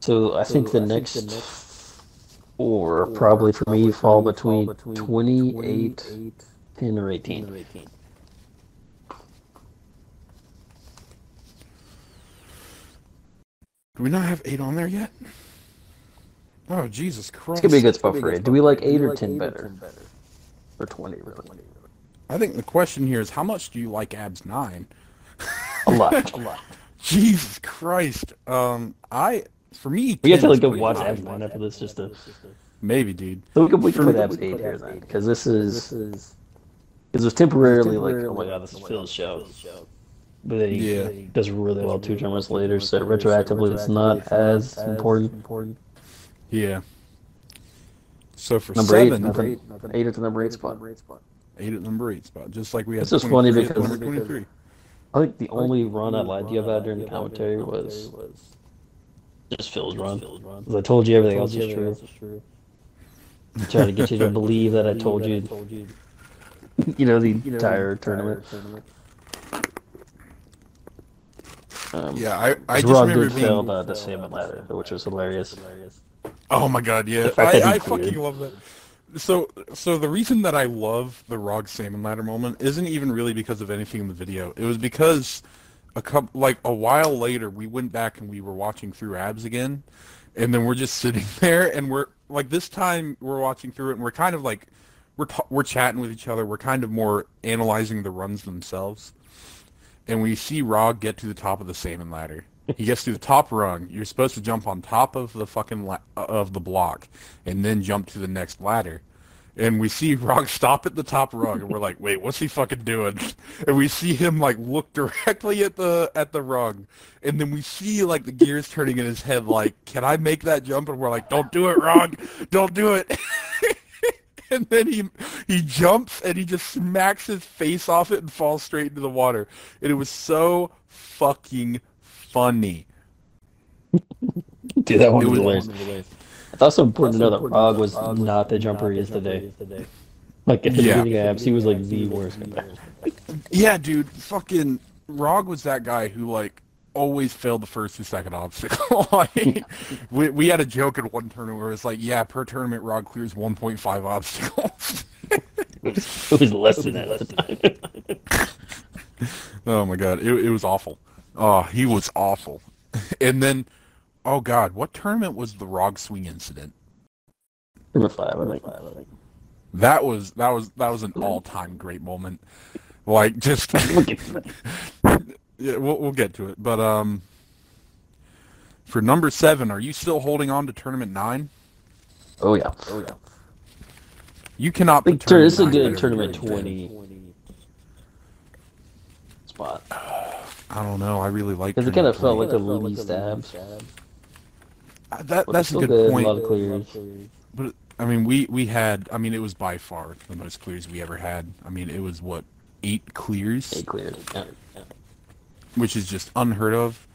So I think the next 4 probably for me fall between 28, 10, or 18. Do we not have 8 on there yet? Oh, Jesus It's Christ. gonna be a good spot for 8. Do we like 8 or 10 better? Or 20, really? I think the question here is, how much do you like Abs 9? A lot. A lot. Jesus Christ. For me, We have to 10 like is go pretty watch high. Abs 9 after this just to... Maybe, dude. So we can put Abs 8 here then, because this is... Because it's temporarily like, oh my god, this is Phil's show. But then he does really well 2 tournaments later, so retroactively it's not as important. Yeah. So for Number 7, 8 at the number 8 spot. 8 at number 8 spot, just like we had It's just funny 23 at because- number 23. I think the only run I lied to you about during the commentary was just Phil's run. Because I told you everything else is true. Trying to get you to believe that I told you, the entire tournament. Yeah, I just Rob remember did being... fail the salmon ladder, which was hilarious. Oh my god, yeah. The fact that he I cleared. fucking love that. So the reason that I love the Rog Salmon Ladder moment isn't even really because of anything in the video. It was because a while later we went back and we were watching through Abs again, and then we're just sitting there and we're like, this time we're watching through it and we're kind of like we're chatting with each other. We're kind of more analyzing the runs themselves, and we see Rog get to the top of the salmon ladder. He gets to the top rung. You're supposed to jump on top of the fucking of the block, and then jump to the next ladder. And we see Rog stop at the top rung, and we're like, "Wait, what's he fucking doing?" And we see him like look directly at the rung, and then we see like the gears turning in his head, like, "Can I make that jump?" And we're like, "Don't do it, Rog! Don't do it!" And then he jumps and he just smacks his face off it and falls straight into the water. And it was so fucking funny. Dude, that one was hilarious. It's also important to know that Rog was not the jumper he is today. Like, at the beginning of Abs, he was like the worst guy. Yeah, dude, fucking Rog was that guy who like always failed the first and second obstacle. Like, we had a joke in one tournament where it's like, yeah, per tournament Rog clears 1.5 obstacles. It was less than that at the time. Oh my god, it was awful. Oh, he was awful. And then, oh god, what tournament was the Rog swing incident? Number 5, I think. That was an all-time great moment. Like, just yeah, we'll get to it. But for number 7, are you still holding on to tournament 9? Oh yeah. You cannot. I think this is a good tournament 20 spot. I don't know. I really like. Because it kind of felt like a Lily stabs. That's a good point. A lot of clears. But I mean, we had. I mean, it was by far the most clears we ever had. I mean, it was what, 8 clears? 8 clears. Yeah. Which is just unheard of.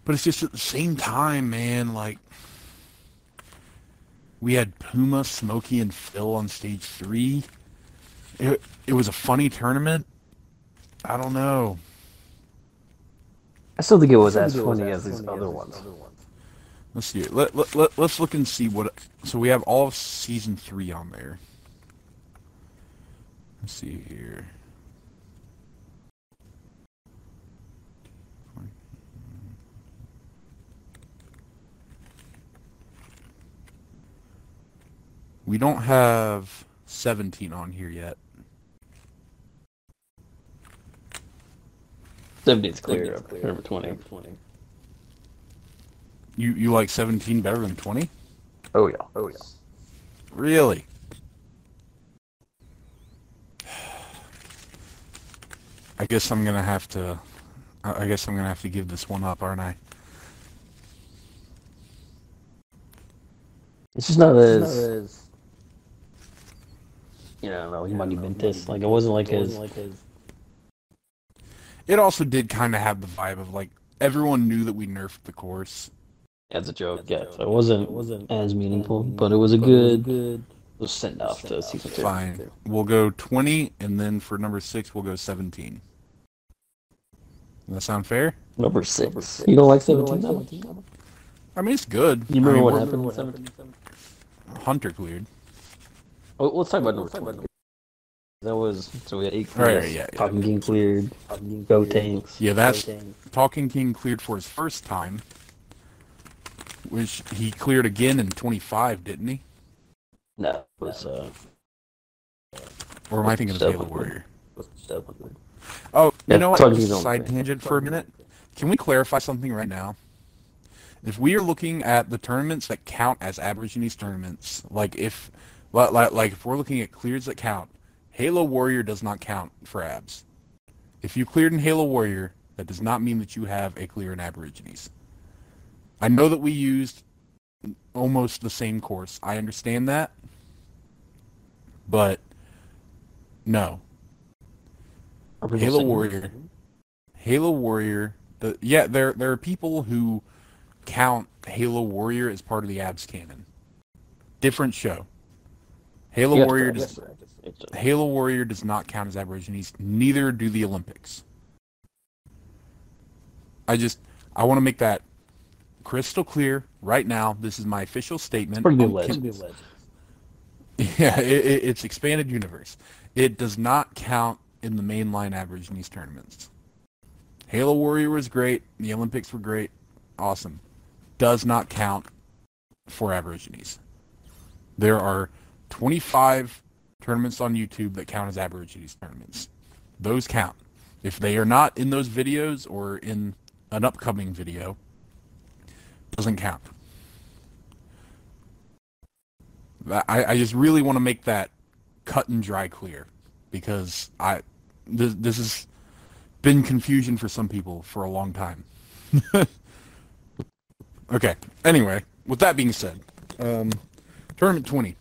But it's just at the same time, man. Like, we had Puma, Smokey, and Phil on stage 3. It was a funny tournament. I don't know. I still think it was as funny as these other ones. Let's see. Let's look and see what. So we have all of season 3 on there. Let's see here. We don't have 17 on here yet. 17's clear. Number 20. You like 17 better than 20? Oh yeah. Really? I guess I'm gonna have to give this one up, aren't I? It's just not as monumentous. Like, it wasn't like his. It also did kind of have the vibe of, like, everyone knew that we nerfed the course. As a joke, yeah. So it wasn't as meaningful, but it was a good send off to season 2. Fine. We'll go 20, and then for number 6, we'll go 17. Does that sound fair? Number 6. You don't like 17? I mean, it's good. You remember what happened with 17? Hunter cleared. Oh, let's talk about number 20. That was, so we had 8 clears. Right, yeah. Talking King cleared. Go Tanks. Yeah, that's Talking King cleared for his first time, which he cleared again in 25, didn't he? No, it was or am I thinking of Halo Warrior? Oh, you know what? Side tangent for a minute. Can we clarify something right now? If we are looking at the tournaments that count as Aborigines tournaments, like if we're looking at clears that count, Halo Warrior does not count for abs. If you cleared in Halo Warrior, that does not mean that you have a clear in Aborigines. I know that we used almost the same course. I understand that. But no. Halo Warrior, there are people who count Halo Warrior as part of the abs canon. Different show. Halo Warrior does not count as Aborigines. Neither do the Olympics. I want to make that crystal clear right now. This is my official statement. Yeah, it's expanded universe. It does not count in the mainline Aborigines tournaments. Halo Warrior was great. The Olympics were great. Awesome. Does not count for Aborigines. There are 25 tournaments on YouTube that count as Aborigines tournaments. Those count. If they are not in those videos or in an upcoming video, doesn't count. I just really want to make that cut and dry clear, because this has been confusion for some people for a long time. Okay. Anyway, with that being said, tournament 20.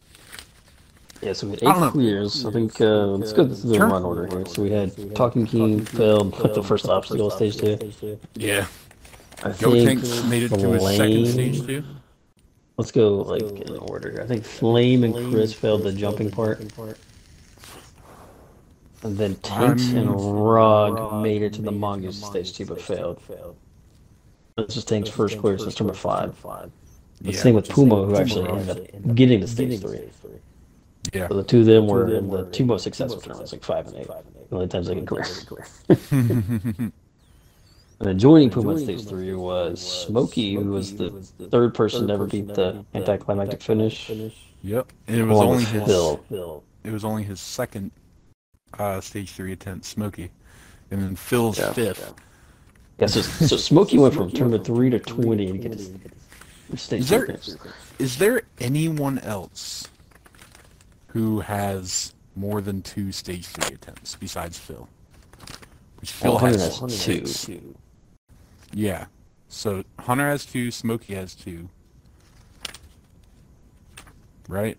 Yeah, so we had 8 clears. I think let's go through the run order here. So we had Talking King failed the first obstacle at stage 2. Yeah. Go Tanks made it to his second stage 2. Let's go like in order. I think Flame and Chris failed the jumping part. And then Tanks and Rog made it to the Mongoose stage 2 but failed. This is Tank's first clear since number 5. The same with Puma, who actually ended up getting to stage 3. Yeah. So the two of them were in the 2 most successful tournaments, like 5 and 8. The only times they can clear. And then joining Puma at stage 3 was Smokey, who was the 3rd person to ever beat the anticlimactic finish. Yep. And it was only his Phil. It was only his second stage 3 attempt, Smokey. And then Phil's 5th. Yeah, so Smokey went from tournament 3 to 20 to get State Is there champions. is there anyone else who has more than 2 stage 3 attempts besides Phil? Which Phil Hunter has has 6. two. Yeah. So Hunter has 2, Smokey has 2. Right?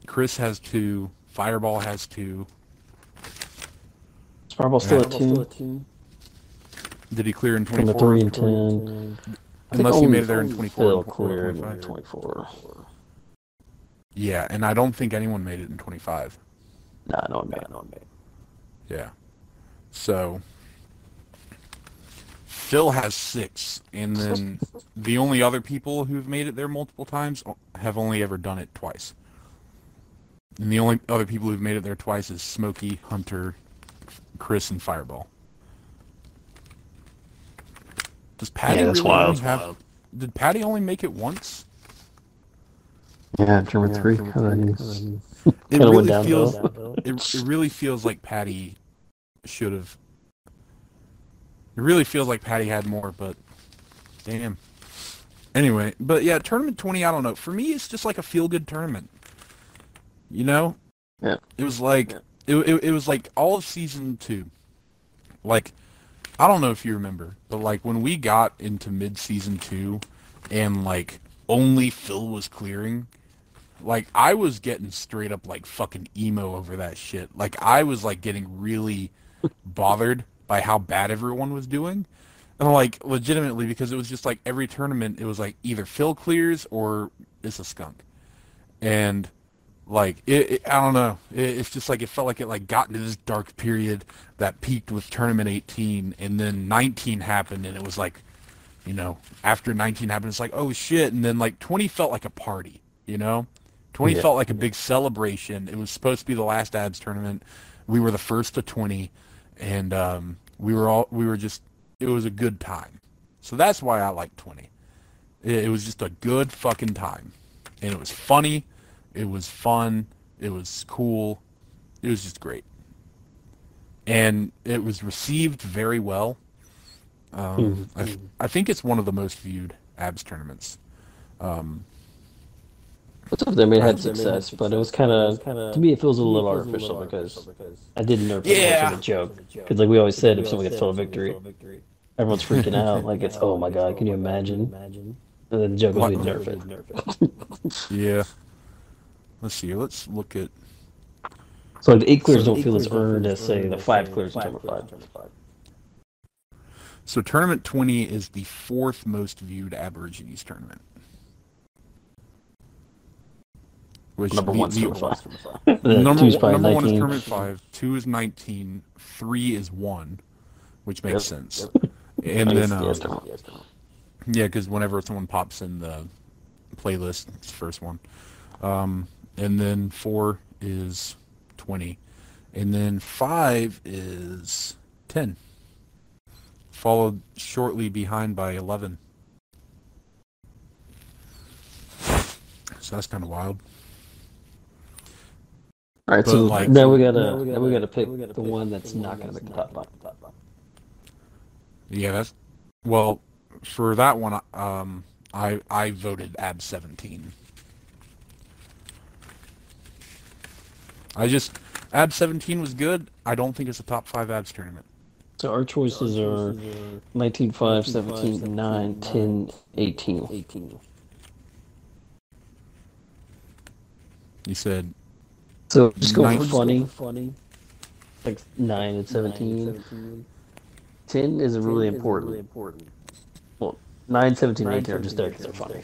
Chris has 2, Fireball has 2. Fireball still at 2. Did he clear in From the 24? 3 and 10. Unless he made it there in 24 Phil or cleared in 25. 24. Yeah, and I don't think anyone made it in 25. Nah, no one made. Yeah. So Phil has 6, and then the only other people who've made it there multiple times have only ever done it twice. And the only other people who've made it there twice is Smokey, Hunter, Chris, and Fireball. Does Patty Yeah, that's really wild. only have? Did Patty only make it once? Yeah, German 3. It Kinda really went downhill. feels. It really feels like Patty should have. It really feels like Patty had more, but damn. Anyway, but yeah, tournament 20. I don't know. For me, it's just like a feel-good tournament. You know? Yeah. It was like it was like all of season 2. Like, I don't know if you remember, but like when we got into mid-season 2, and like only Phil was clearing. Like, I was getting straight up, like, fucking emo over that shit. Like, I was, like, getting really bothered by how bad everyone was doing. And, like, legitimately, because it was just, like, every tournament, it was, like, either Phil clears or it's a skunk. And, like, I don't know. It's just, like, it felt like it, like, got into this dark period that peaked with Tournament 18, and then 19 happened, and it was, like, you know, after 19 happened, it's like, oh, shit. And then, like, 20 felt like a party, you know? 20 felt like a big celebration. It was supposed to be the last ABS tournament. We were the first to 20, and it was a good time. So that's why I like 20. It was just a good fucking time. And it was funny. It was fun. It was cool. It was just great. And it was received very well. I think it's one of the most viewed ABS tournaments. What's up there? I mean, it had success, but it was kind of, to me, it feels a little artificial because I did nerf it as a joke. Because, like we always said, if someone gets total victory, everyone's freaking out. Like, it's, oh my god, can you imagine? And then the joke was we nerf it. Yeah. Let's see. Let's look at. So, like, the 8 clears don't feel as earned as, say, the 5 clears in Tournament 5. So, Tournament 20 is the 4th most viewed Aborigines tournament. Which Number 1's Tournament 5. Number 1 is 19. Tournament 5, 2 is 19, 3 is 1, which makes sense. And then, yeah, because whenever someone pops in the playlist, it's the first one. And then 4 is 20. And then 5 is 10. Followed shortly behind by 11. So that's kind of wild. All right, so like, now we gotta pick the one that's not gonna make the top 5. Yeah, that's well. For that one, I voted AB 17. AB 17 was good. I don't think it's a top 5 ABS tournament. So our choices are 19, 5, 17, 9, 10, 18. You said. So just go for funny. Like 9 and 17. 10 is really important. Well, 9, 17, 18 are just there because they're funny.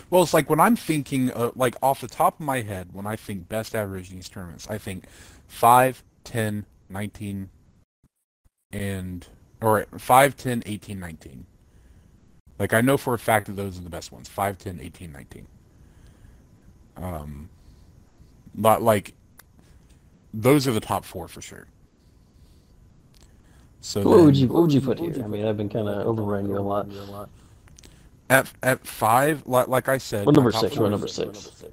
Well, it's like when I'm thinking, like off the top of my head, when I think best Aborigines tournaments, I think 5, 10, 19, or 5, 10, 18, 19. Like, I know for a fact that those are the best ones. 5, 10, 18, 19. But, like, those are the top 4 for sure. So what would you put here? I mean, I've been kind of overriding you a lot. At 5, like I said... What number 6? What number 6?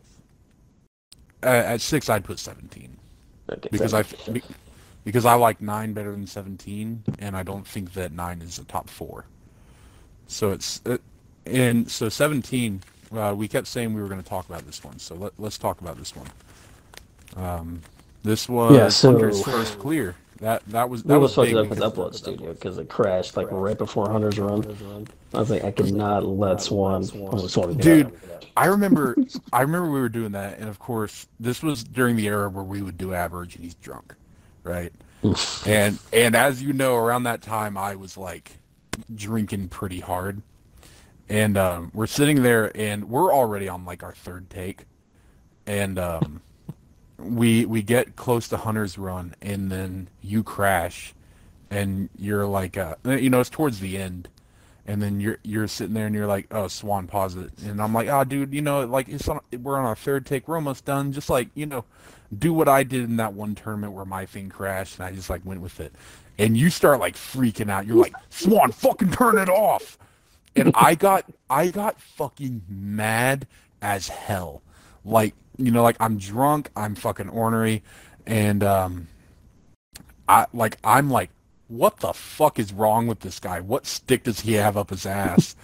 At 6, I'd put 17. Okay, because 17. because I like 9 better than 17, and I don't think that 9 is a top 4. So so 17. We kept saying we were going to talk about this one, so let's talk about this one. This was Hunter's first clear. That was fucked big up with Upload Studio because it crashed like right before Hunter's run. I was like, I could not let Swan. Dude, I remember we were doing that, and of course, this was during the era where we would do Aborigines drunk, right? and as you know, around that time, I was like drinking pretty hard, and we're sitting there, and we're already on like our 3rd take, and we get close to Hunter's run, and then you crash, and you're like, it's towards the end. And then you're sitting there and you're like, oh, Swan, pause it. And I'm like, oh, dude, like we're on our 3rd take. We're almost done. Just like, do what I did in that one tournament where my thing crashed and I just like went with it. And you start like freaking out. You're like, Swan, fucking turn it off. And I got fucking mad as hell. Like, like I'm drunk, I'm fucking ornery, and I'm like, what the fuck is wrong with this guy? What stick does he have up his ass?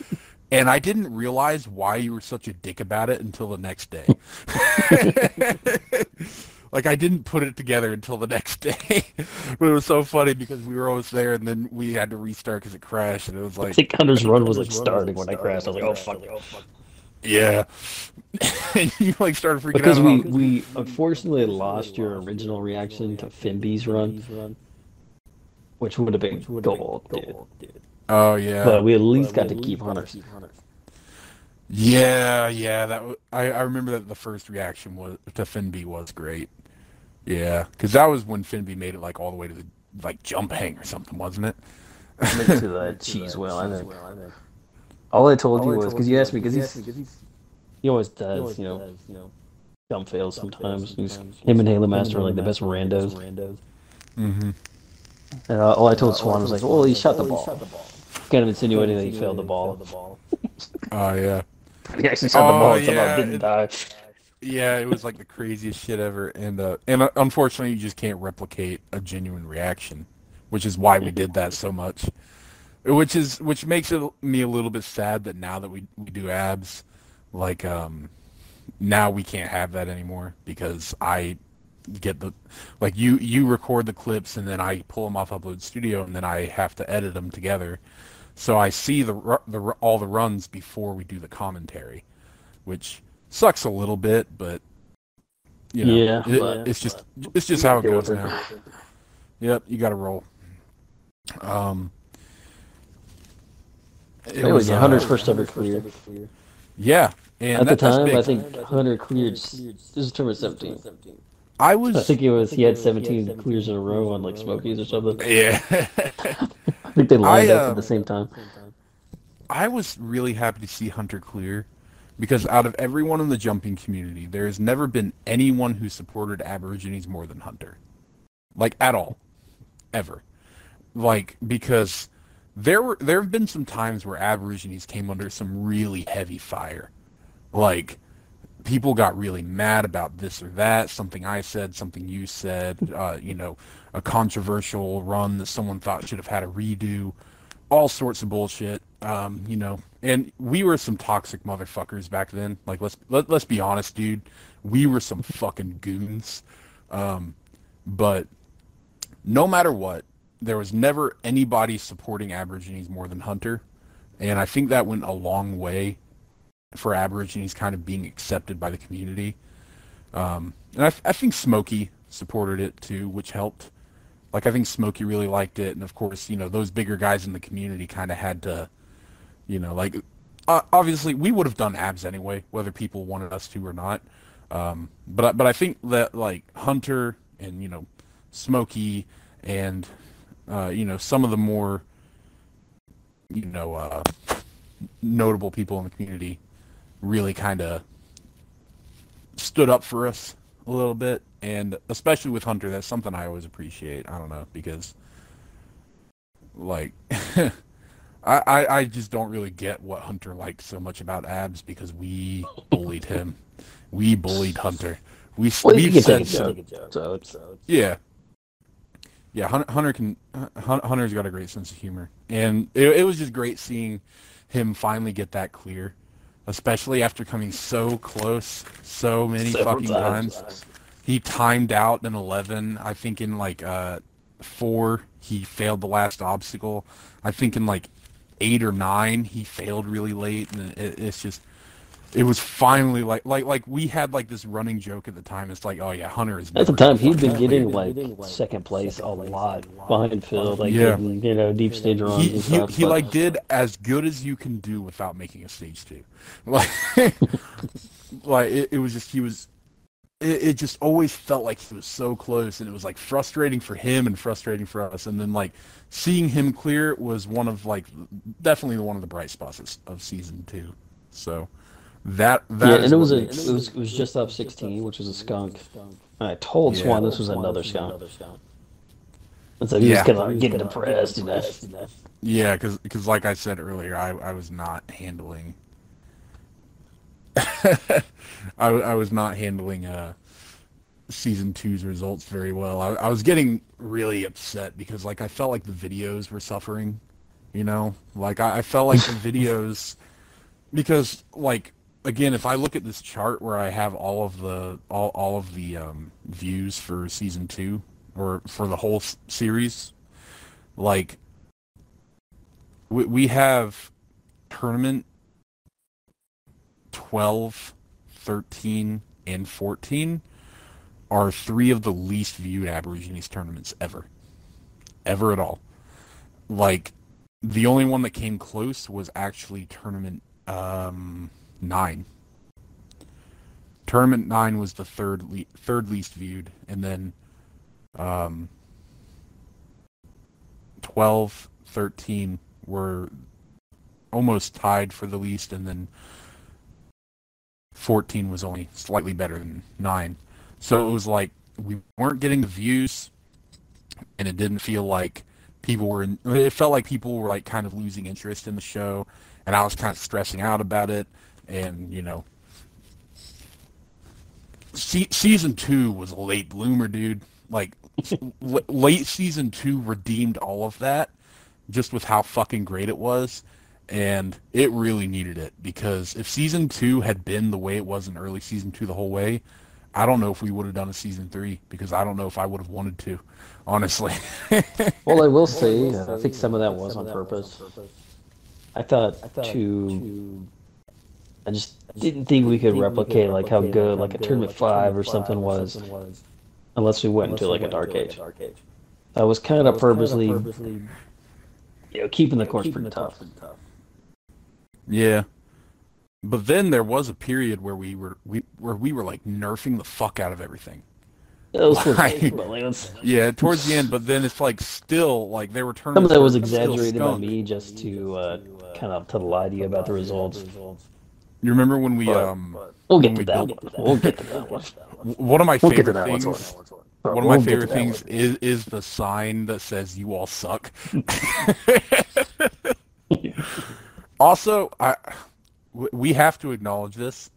And I didn't realize why you were such a dick about it until the next day. Like, I didn't put it together until the next day. But it was so funny because we were almost there, and then we had to restart because it crashed, and it was like... I think Hunter's run was like starting when I crashed. I was like, oh, fuck. Yeah. And you like started freaking out. Because we unfortunately lost your original reaction to Finby's run. Which would have been gold, dude. Oh yeah. But we at least got to keep Hunter. Yeah. I remember that the first reaction to Finby was great. Yeah, because that was when Finby made it like all the way to the like jump hang or something, wasn't it? To the cheese wheel, I think. All I told you was because you asked me because he always does, dumb fails sometimes. Him and Halo Master are like the best randos. Mm-hmm. And all I told Swan was like, well, he shot the ball. Kind of insinuating that he failed the ball. Oh, yeah. He actually shot the ball and somehow didn't die. Yeah, it was like the craziest shit ever. And unfortunately, you just can't replicate a genuine reaction, which is why we did that so much. Which makes me a little bit sad that now that we do abs, like, now we can't have that anymore because I get you record the clips and then I pull them off Upload Studio and then I have to edit them together, so I see all the runs before we do the commentary, which sucks a little bit, but it's just how it goes now. Yep, you gotta roll. It was Hunter's first ever clear. Yeah, and at the time I think Hunter cleared. This is tournament 17. I think it was he had 17 clears in a row on like Smokies or something. Yeah. I think they lined up at the same time. I was really happy to see Hunter clear because out of everyone in the jumping community, there has never been anyone who supported Aborigines more than Hunter. Like, at all. Ever. Like, because there have been some times where Aborigines came under some really heavy fire. Like, people got really mad about this or that, something I said, something you said, a controversial run that someone thought should have had a redo, all sorts of bullshit, and we were some toxic motherfuckers back then. Like, let's be honest, dude, we were some fucking goons, but no matter what, there was never anybody supporting Aborigines more than Hunter, and I think that went a long way for Aborigines kind of being accepted by the community. And I think Smokey supported it too, which helped. Like, I think Smokey really liked it, and of course, those bigger guys in the community kind of had to, obviously we would have done abs anyway, whether people wanted us to or not. But I think that, like, Hunter and, Smokey and, some of the more, notable people in the community really kind of stood up for us a little bit, and especially with Hunter, that's something I always appreciate. I don't know, because like I just don't really get what Hunter liked so much about abs, because we bullied him. We bullied Hunter. We've said so. Yeah. Yeah, Hunter's got a great sense of humor, and it was just great seeing him finally get that clear, especially after coming so close so many Several fucking times. He timed out in 11. I think in like 4 he failed the last obstacle. I think in like 8 or 9 he failed really late, and it's just it was finally like we had like this running joke at the time. It's like, oh yeah, Hunter is At the never time, gonna he'd been fucking clear. getting like second place a lot behind Phil, like Yeah. getting deep stage runs He and he stuff. he like did as good as you can do without making a stage 2. Like like it was just it just always felt like he was so close, and it was like frustrating for him and frustrating for us. And then like seeing him clear was one of like definitely one of the bright spots of season 2. So that Yeah, is and it was what a makes it was just up 16, which was a skunk. And I told Swan this was another skunk, and so he was yeah. kind of getting depressed, Yeah, because like I said earlier, I was not handling I was not handling season 2's results very well. I was getting really upset because like I felt like the videos were suffering, you know? Like I felt like the videos because like again, if I look at this chart where I have all of the views for season 2 or for the whole series, like we have tournament 12, 13, and 14 are 3 of the least viewed Aborigines tournaments ever. Ever at all. Like, the only one that came close was actually tournament 9. Tournament 9 was the third least viewed, and then 12, 13 were almost tied for the least, and then 14 was only slightly better than 9. So it was like we weren't getting the views, and it didn't feel like it felt like people were like kind of losing interest in the show, and I was kind of stressing out about it. And you know, season 2 was a late bloomer, dude. Like late season 2 redeemed all of that just with how fucking great it was. And it really needed it, because if season 2 had been the way it was in early season 2 the whole way, I don't know if we would have done a season 3, because I don't know if I would have wanted to, honestly. Well, I will say, I think some of that was on purpose. I thought I just didn't think we could replicate like how good like a tournament 5 or something was, unless we went into like a dark age. I was kind of purposely, keeping the course pretty tough. Yeah. But then there was a period where we were like nerfing the fuck out of everything. It was yeah, towards the end, but then it's like still like there were some tournaments of that was where it still exaggerated by stunk. me just to kind of lie to you about the results. You remember when we We'll get to that one. We'll get to that one. one of my We'll get to favorite that one. things one of my favorite things is the sign that says "You all suck." Also, we have to acknowledge this.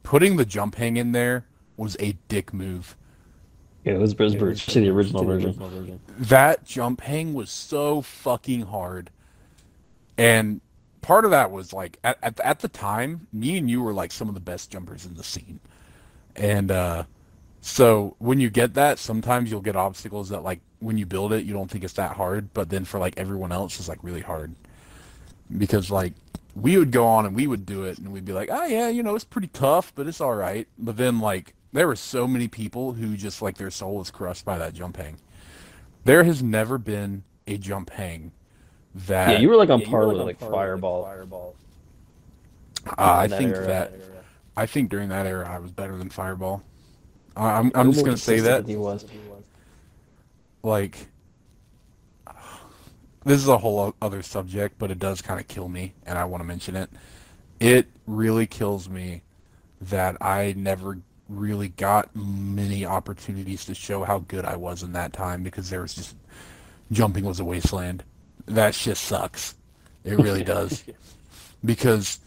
Putting the jump hang in there was a dick move. Yeah, it was Brisbane, to the original version. That jump hang was so fucking hard. And part of that was like, at the time, me and you were like some of the best jumpers in the scene. And so when you get that, sometimes you'll get obstacles that like, when you build it, you don't think it's that hard. But then for like everyone else, it's like really hard. Because like, we would go on and we would do it and we'd be like, oh yeah, it's pretty tough, but it's all right. But then like, there were so many people who just like their soul was crushed by that jump hang. There has never been a jump hang that... Yeah, you were like on par with like Fireball. I think during that era I was better than Fireball. I'm just going to say that. He was. Like, this is a whole other subject, but it does kind of kill me, and I want to mention it. It really kills me that I never really got many opportunities to show how good I was in that time, because there was just... jumping was a wasteland. That shit sucks. It really does. Because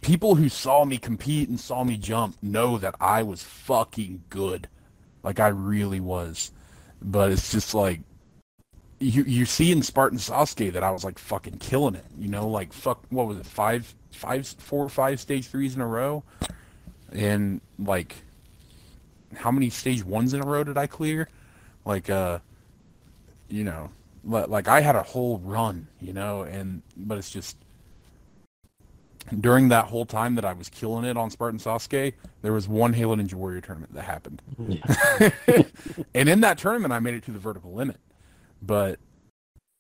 people who saw me compete and saw me jump know that I was fucking good. Like, I really was. But it's just like you see in Spartan Sasuke that I was like fucking killing it, you know, like fuck, what was it, 4 or 5 stage 3s in a row, and like how many stage 1s in a row did I clear? Like you know, like I had a whole run, you know, but it's just during that whole time that I was killing it on Spartan Sasuke, there was one Halo Ninja Warrior tournament that happened. Yeah. And in that tournament, I made it to the vertical limit. But,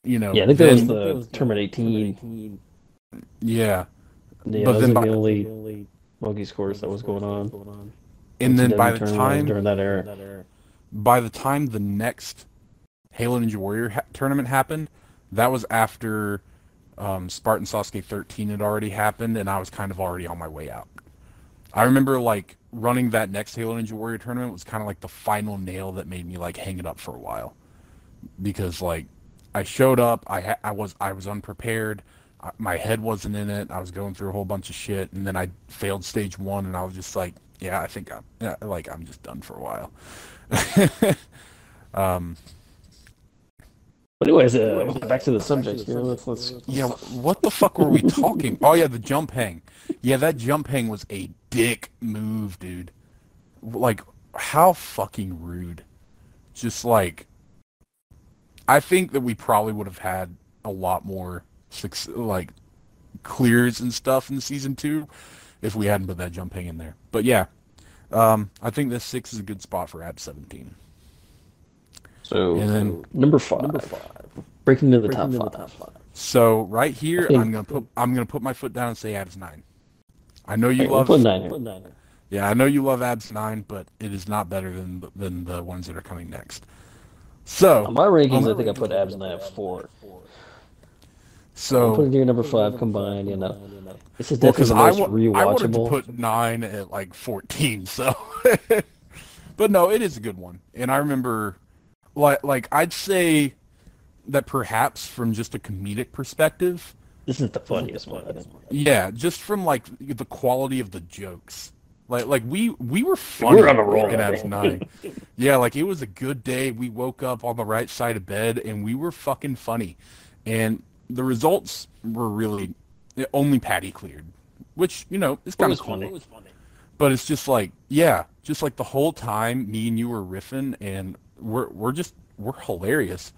you know... Yeah, I think that was the tournament 18. Yeah. Yeah, but then the only monkey scores that was going on. And then by the time... During that era. By the time the next Halo Ninja Warrior tournament happened, that was after... Spartan Sasuke 13 had already happened, and I was kind of already on my way out. I remember, like, running that next Halo Ninja Warrior tournament was kind of like the final nail that made me, like, hang it up for a while. Because, like, I showed up, I was unprepared, my head wasn't in it, I was going through a whole bunch of shit, and then I failed stage 1, and I was just like, yeah, I think I'm just done for a while. But anyways, back to the subject. You know, let's... Yeah, what the fuck were we talking? Oh yeah, the jump hang. Yeah, that jump hang was a dick move, dude. Like, how fucking rude. Just like, I think that we probably would have had a lot more like clears and stuff in season 2 if we hadn't put that jump hang in there. But yeah, I think this 6 is a good spot for AB 17. So, and then number 5. Breaking into the top 5. So right here, I'm gonna put my foot down and say ABS 9. I know you love 9. Yeah, I know you love ABS 9, but it is not better than the ones that are coming next. So on my rankings, I think I put ABS 9 at 4. So I'm putting your number 5 combined. You know, this is definitely the most rewatchable. I wanted to put 9 at like 14. So, but no, it is a good one, and I remember. Like I'd say that perhaps from just a comedic perspective, this is the funniest one. Yeah, just from like the quality of the jokes. Like we were funny. We were on a roll in ABS 9. Yeah, like it was a good day. We woke up on the right side of bed and we were fucking funny. And the results were really only Patty cleared, which, you know, is kind of funny. But it's just like, yeah, just like the whole time me and you were riffing, and we're hilarious.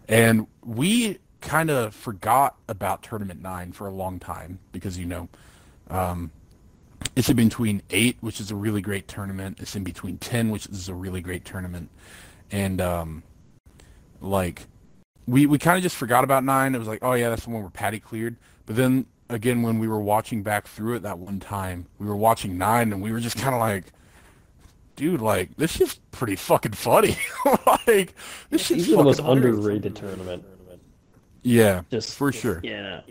And we kind of forgot about Tournament 9 for a long time because, you know, it's in between 8, which is a really great tournament. It's in between 10, which is a really great tournament. And, like, we kind of just forgot about 9. It was like, oh, yeah, that's the one where Patty cleared. But then, again, when we were watching back through it that one time, we were watching 9, and we were just kind of like, dude, like, this is pretty fucking funny. Like, this is the most underrated tournament. Yeah, for sure. Yeah.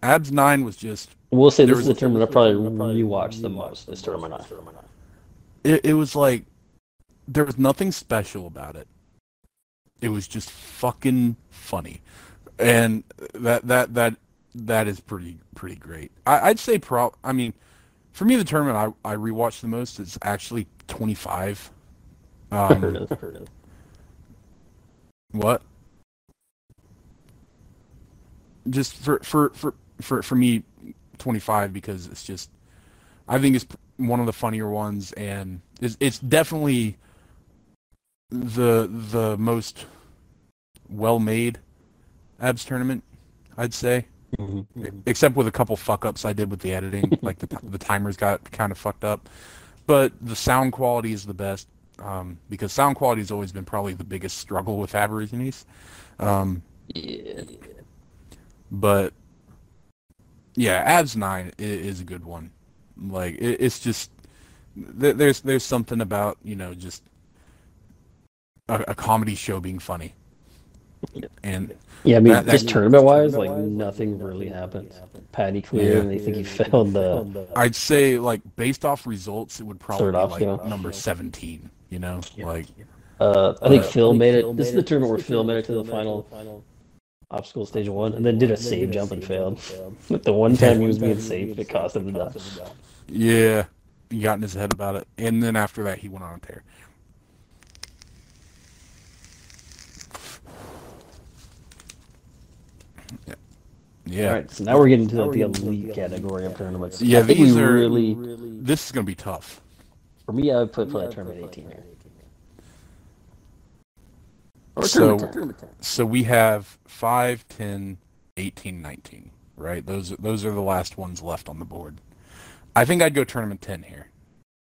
ABS 9 was just... We'll say this is the tournament I probably rewatched the most, this tournament. It was like, there was nothing special about it. It was just fucking funny. And that is pretty great. I'd say, I mean, for me, the tournament I rewatched the most is actually 25. What? Just for me, 25, because it's just, I think it's one of the funnier ones, and it's definitely the most well-made ABS tournament, I'd say. Mm-hmm. Except with a couple fuck-ups I did with the editing, like the timers got kind of fucked up. But the sound quality is the best, because sound quality has always been probably the biggest struggle with Aborigines. Yeah. But yeah, ABS 9 is a good one. Like it's just there's something about, you know, just a comedy show being funny. And yeah, I mean, just tournament-wise, like, nothing really happened. Patty cleared, and they think he failed the... I'd say, like, based off results, it would probably be, like, you know? number 17, you know? Like... I think Phil made it... This is the tournament where Phil made it to the final obstacle stage 1, and then did a save jump and failed. Like, the one time he was being safe, it cost him the die. Yeah, he got in his head about it. And then after that, he went on a tear. Yeah. All right, so now we're getting to like the elite category of tournaments. Yeah, I think these we are really, this is gonna be tough. for me, I would put for that tournament 18 here. Or So tournament 10. so we have 5, 10, 18, 19, right? Those are the last ones left on the board. I think I'd go tournament 10 here.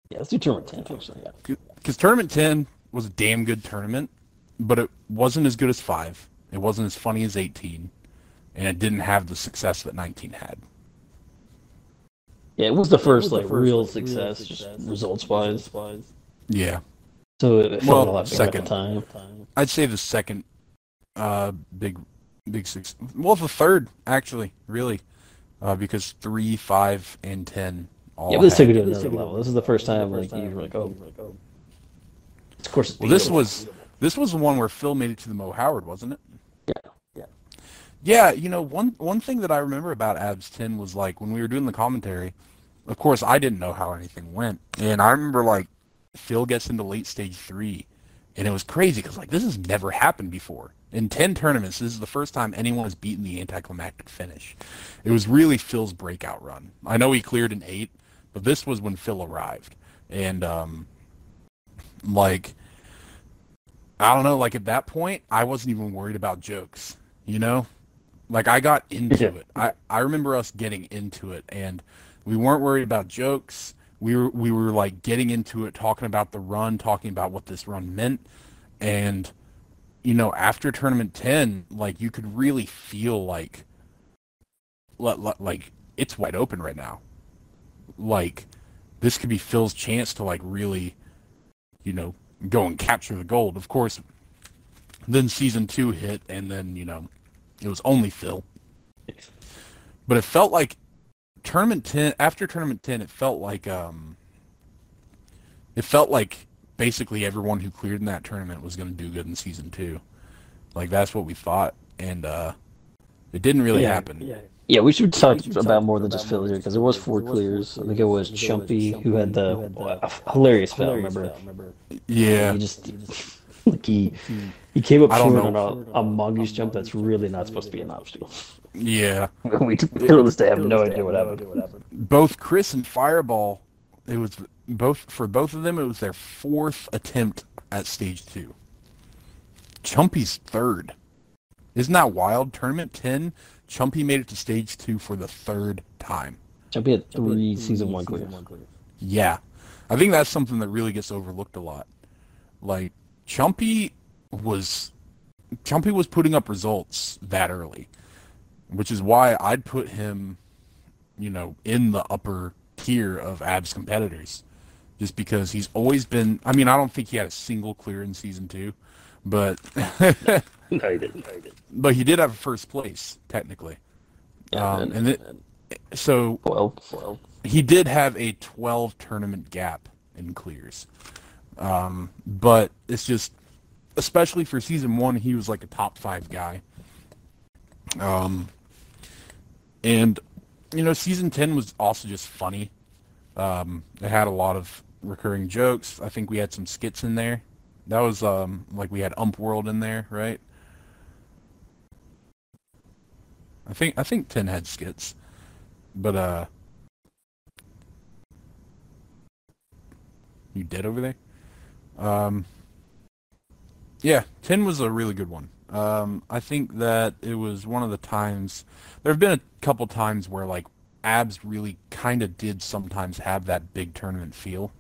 Yeah, let's do tournament 10 actually. Yeah. Because tournament 10 was a damn good tournament, but it wasn't as good as 5. It wasn't as funny as 18, and it didn't have the success that 19 had. Yeah, it was the first like real success, just results wise. Yeah. So it felt a lot bigger at the second. time. I'd say the second big success. Well, the third, actually, really. Because 3, 5, and 10 all Yeah, but this took it to had... another level. This is the first time like you were like, oh. Of course, it's Well, this was the one where Phil made it to the Mo Howard, wasn't it? Yeah. Yeah, you know, one thing that I remember about Abs 10 was like when we were doing the commentary, of course I didn't know how anything went. And I remember like Phil gets into late stage 3 and it was crazy because like this has never happened before. In 10 tournaments, this is the first time anyone has beaten the anticlimactic finish. It was really Phil's breakout run. I know he cleared in 8, but this was when Phil arrived. And like I don't know, like at that point I wasn't even worried about jokes, you know? Like I got into it. I remember us getting into it and we weren't worried about jokes. We were like getting into it, talking about the run, talking about what this run meant. And you know, after tournament 10, like you could really feel like it's wide open right now. Like this could be Phil's chance to like really, you know, go and capture the gold. Of course, then season 2 hit and then, you know, it was only Phil. But it felt like tournament 10, after tournament 10, it felt like basically everyone who cleared in that tournament was going to do good in season 2. Like that's what we thought, and it didn't really happen. Yeah, we should talk about more than just Phil here because there was 4 clears. I think it was Chumpy who had the hilarious fail. Remember? Yeah. He just like he came up I don't short know. on a mongoose jump that's really not supposed to be an obstacle. Yeah. We to this day have no idea what happened. Both Chris and Fireball, it was for both of them. It was their 4th attempt at stage 2. Chumpy's 3rd. Isn't that wild? Tournament 10, Chumpy made it to stage 2 for the 3rd time. Chumpy had 3 season 1 clears. Yeah. I think that's something that really gets overlooked a lot. Like, Chumpy was putting up results that early, which is why I'd put him, you know, in the upper tier of Abs competitors, just because he's always been. I mean, I don't think he had a single clear in season 2, but No, he didn't. but he did have first place technically. Yeah, So 12. he did have a 12 tournament gap in clears. But it's just, especially for season 1, he was like a top 5 guy. And, you know, season 10 was also just funny. It had a lot of recurring jokes. I think we had some skits in there. That was, like we had Ump World in there, right? I think 10 had skits. But, you dead over there? Yeah, 10 was a really good one. I think that it was one of the times, there have been a couple times where like Abs really kind of did sometimes have that big tournament feel.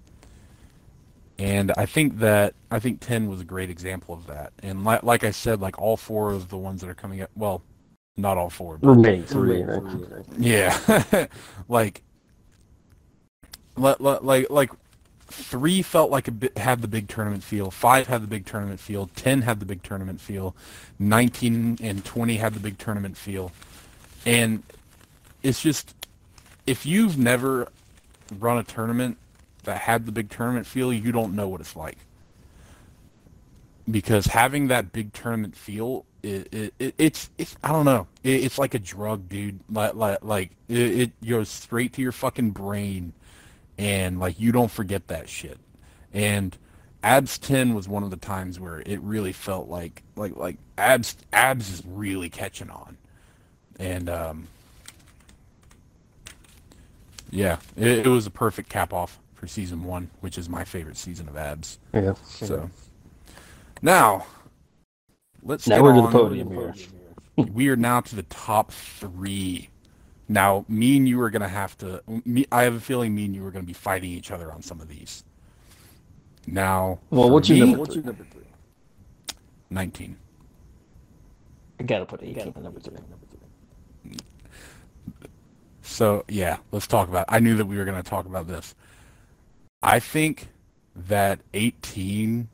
And I think 10 was a great example of that. And like I said, like all 4 of the ones that are coming up, well, not all 4, but Remaining 3, right? yeah. like 3 felt like had the big tournament feel. 5 had the big tournament feel. 10 had the big tournament feel. 19 and 20 had the big tournament feel. And it's just, if you've never run a tournament that had the big tournament feel, you don't know what it's like. Because having that big tournament feel, it's I don't know. It's like a drug, dude. Like it goes straight to your fucking brain. And like you don't forget that shit. And Abs 10 was one of the times where it really felt like Abs is really catching on. And Yeah, it was a perfect cap off for season 1, which is my favorite season of Abs. Yeah. So now let's Now get we're to the on. podium here. We are now to the top 3. Now, me and you are gonna have to. I have a feeling me and you are gonna be fighting each other on some of these. Now, Well, what's your number 3? 19. I gotta put 18 at number 3. So yeah, let's talk about. I knew that we were gonna talk about this. I think that 18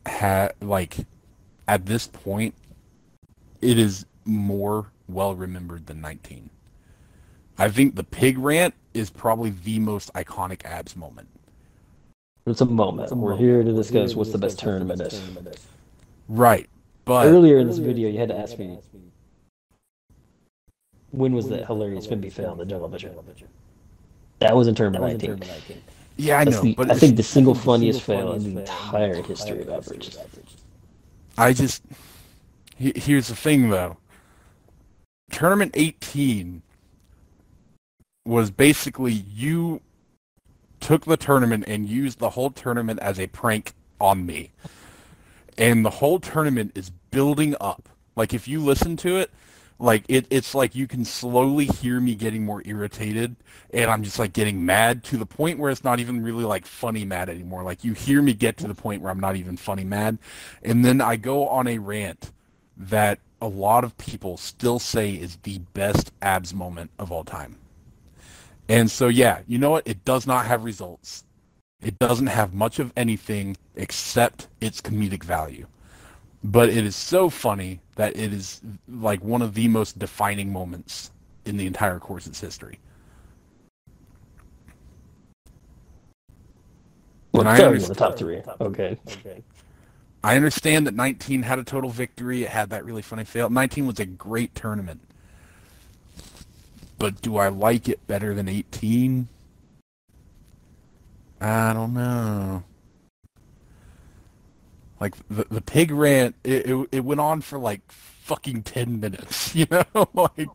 had at this point, it is more well remembered than 19. I think the pig rant is probably the most iconic Abs moment. It's a moment. We're here to discuss what's the best tournament is. Right, but Earlier in this video, you had to ask me, when was that hilarious Fimby fail on the Jungle Vision? That was in tournament 19. yeah, I know. But I think the single funniest fail in the entire history of Average. Here's the thing though. Tournament 18 was basically you took the tournament and used the whole tournament as a prank on me. And the whole tournament is building up. Like if you listen to it, like it's like you can slowly hear me getting more irritated, and I'm just like getting mad to the point where it's not even really like funny mad anymore. Like you hear me get to the point where I'm not even funny mad, and then I go on a rant that a lot of people still say is the best Abs moment of all time. And so yeah, you know what? It does not have results. It doesn't have much of anything except its comedic value. But it is so funny that it is like one of the most defining moments in the entire course's history. Well, And tell me the top 3. Okay. I understand that 19 had a total victory. It had that really funny fail. 19 was a great tournament. But do I like it better than 18? I don't know. Like the pig rant, it went on for like fucking 10 minutes, you know? Like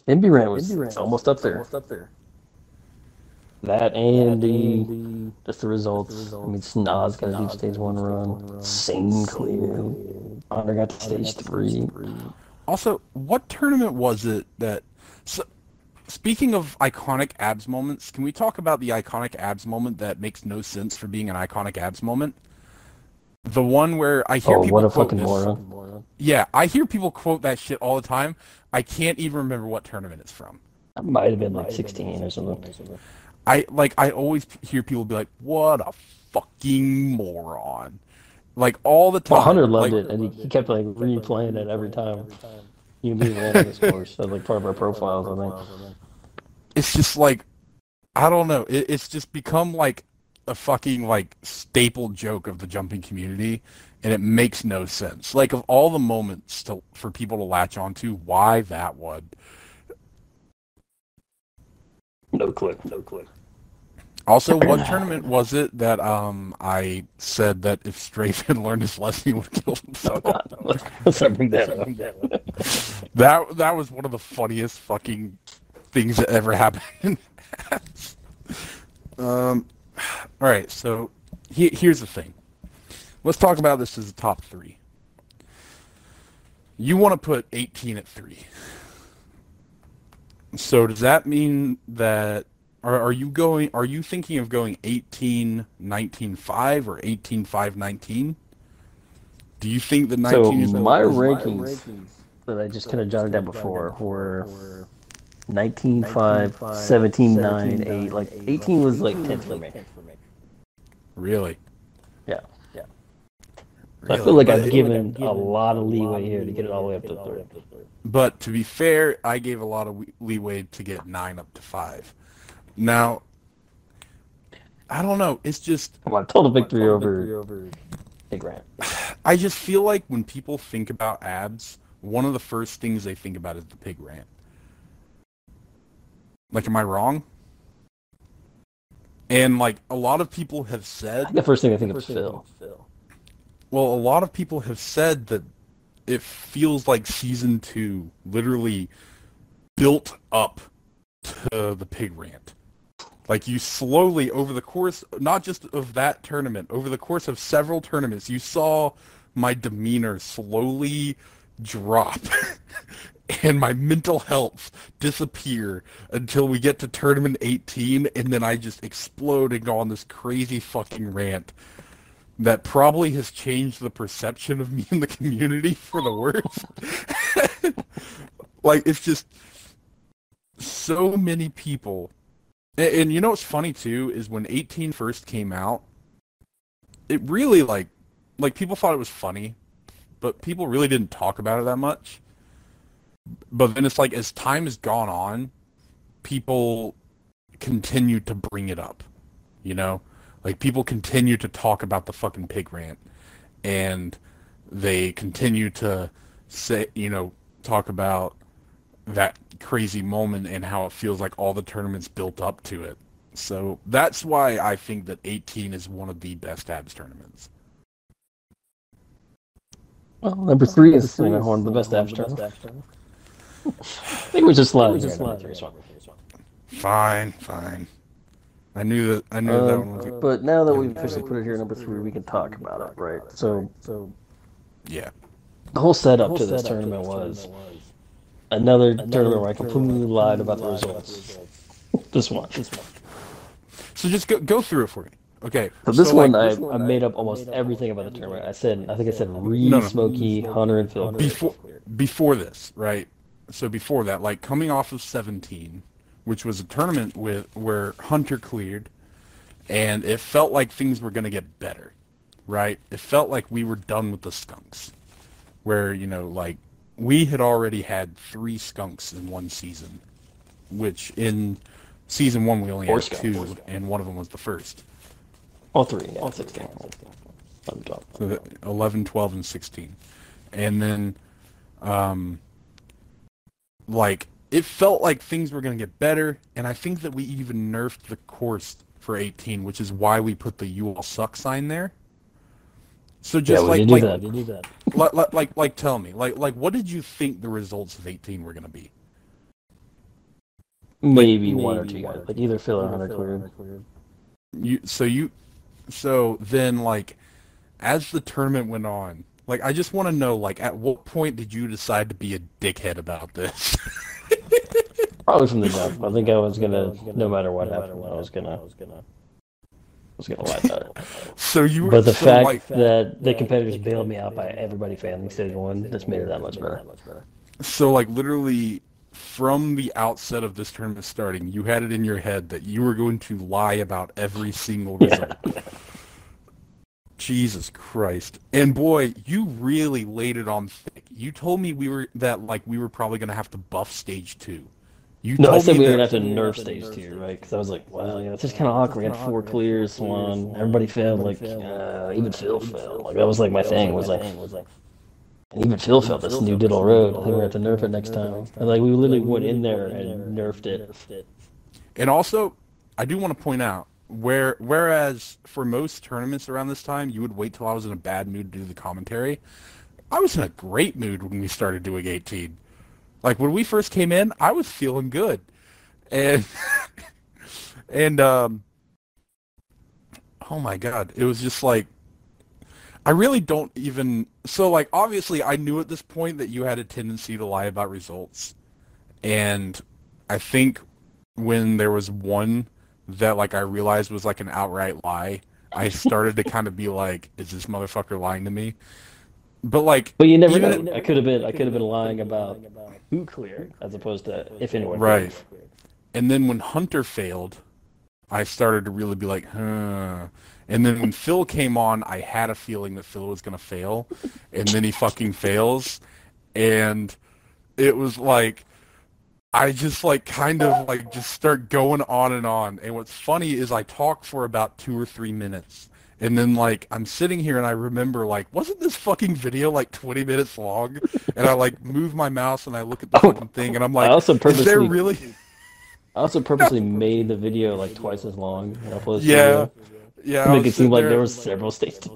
Fimby rant was almost up there. That and just the results. I mean, Snaz got to do stage 1 run. Sing clear. Honor got to stage 3. also, what tournament was it that? So, speaking of iconic Abs moments, can we talk about the iconic Abs moment that makes no sense for being an iconic Abs moment? The one where I hear people what a quote fucking this. moron. Yeah, I hear people quote that shit all the time. I can't even remember what tournament it's from. That might have been like 16 or something. I always hear people be like, "What a fucking moron!" Like all the time. Well, Hunter loved it, and he kept like replaying it every time. You and me ran on this course. That's like part of our profiles, I think. It's just like, I don't know. It's just become like a fucking like staple joke of the jumping community, and it makes no sense. Like of all the moments for people to latch onto, why that one? No clue. Also, what tournament was it that I said that if Strafe had learned his lesson, he would have killed himself? Oh, God. Let's not bring that up. That was one of the funniest fucking things that ever happened. All right, so here's the thing. Let's talk about this as a top 3. You want to put 18 at 3. So does that mean that are you thinking of going 18 19 5 or 18 5 19? Do you think the 19 is my rankings that I just kind of jotted down before were 19 5, 17 9, 8. Like 18 was like 10th for me. Really? Yeah. Really? I feel like I've given a lot of leeway here to get it all the way up to 3. But to be fair, I gave a lot of leeway to get 9 up to 5. Now, I don't know. It's just Total victory over Big Rant. I just feel like when people think about Abs, one of the first things they think about is the pig rant. Like, am I wrong? And like a lot of people have said, The first thing I think of is Phil. well, a lot of people have said that it feels like season 2 literally built up to the pig rant. Like, you slowly, over the course, not just of that tournament, over the course of several tournaments, you saw my demeanor slowly drop and my mental health disappear until we get to tournament 18, and then I just explode and go on this crazy fucking rant that probably has changed the perception of me in the community for the worse. Like, it's just so many people. And you know what's funny, too, is when 18 first came out, it really, like people thought it was funny, but people really didn't talk about it that much. But then it's like, as time has gone on, people continue to bring it up, you know? Like, people continue to talk about the fucking pig rant, and they continue to say, you know, talk about that crazy moment and how it feels like all the tournaments built up to it. So that's why I think that 18 is one of the best abs tournaments. Well, number 3 is one of the best abs tournaments. I think we're just lying. Fine. I knew that one was good. But now that we've officially put it here, number 3, we can talk about it, right? So yeah. The whole setup to this tournament was another tournament where I completely lied about the results. This one. So just go through it for me. Okay. So this one, I made up almost everything about the tournament. I think I said Reed, Smokey, Hunter, and Phil. Before this, right? So before that, like, coming off of 17, which was a tournament where Hunter cleared, and it felt like things were going to get better, right? It felt like we were done with the skunks, where, you know, like, we had already had 3 skunks in one season, which in season 1 we only had 2, and one of them was the first. All 3, yeah. All 16. So 11, 12, and 16. And then, like, it felt like things were going to get better, and I think that we even nerfed the course for 18, which is why we put the "You all suck" sign there. So just we did that. Like, tell me, like, what did you think the results of 18 were going to be? Maybe one or two guys, like either Phil or Hunter cleared. So then, like, as the tournament went on, like, I just want to know, like, at what point did you decide to be a dickhead about this? Probably from the jump. I think I was gonna, no matter what happened, I was gonna lie about it. So you were, but the fact that the competitors bailed me out by everybody failing stage 1 just made it that much better. So, like, literally, from the outset of this tournament starting, you had it in your head that you were going to lie about every single result. Yeah. Jesus Christ. And boy, you really laid it on thick. You told me we were probably going to have to buff stage 2. I said we were going to have to nerf stage 2, right? Because I was like, well, it's just kind of awkward. We had 4 clears, 1. Everybody failed. Like, even Phil failed. Like, that was like my thing. Was like, and even Phil failed this new Diddle Road. I think we're going to have to nerf it next time. And, like, we literally went in there and nerfed it. And also, I do want to point out, whereas for most tournaments around this time, you would wait till I was in a bad mood to do the commentary, I was in a great mood when we started doing 18. Like, when we first came in, I was feeling good. And, oh my God, it was just like, I really don't even, so, like, obviously I knew at this point that you had a tendency to lie about results. And I think when there was one that, like, I realized was, like, an outright lie, I started to kind of be like, is this motherfucker lying to me? But you never know. I could have been lying about who cleared as opposed to if anyone cleared. Right. And then when Hunter failed, I started to really be like, huh. And then when Phil came on, I had a feeling that Phil was going to fail. And then he fucking fails. And it was like, I just, like, kind of, like, just start going on and on. And what's funny is I talk for about 2 or 3 minutes. And then, like, I'm sitting here and I remember, like, wasn't this fucking video, like, 20 minutes long? And I, like, move my mouse and I look at the fucking thing and I'm like, is there really... I also purposely made the video, like, twice as long. And uploaded yeah. Yeah, To I make was it seem sitting like there. there was several stages.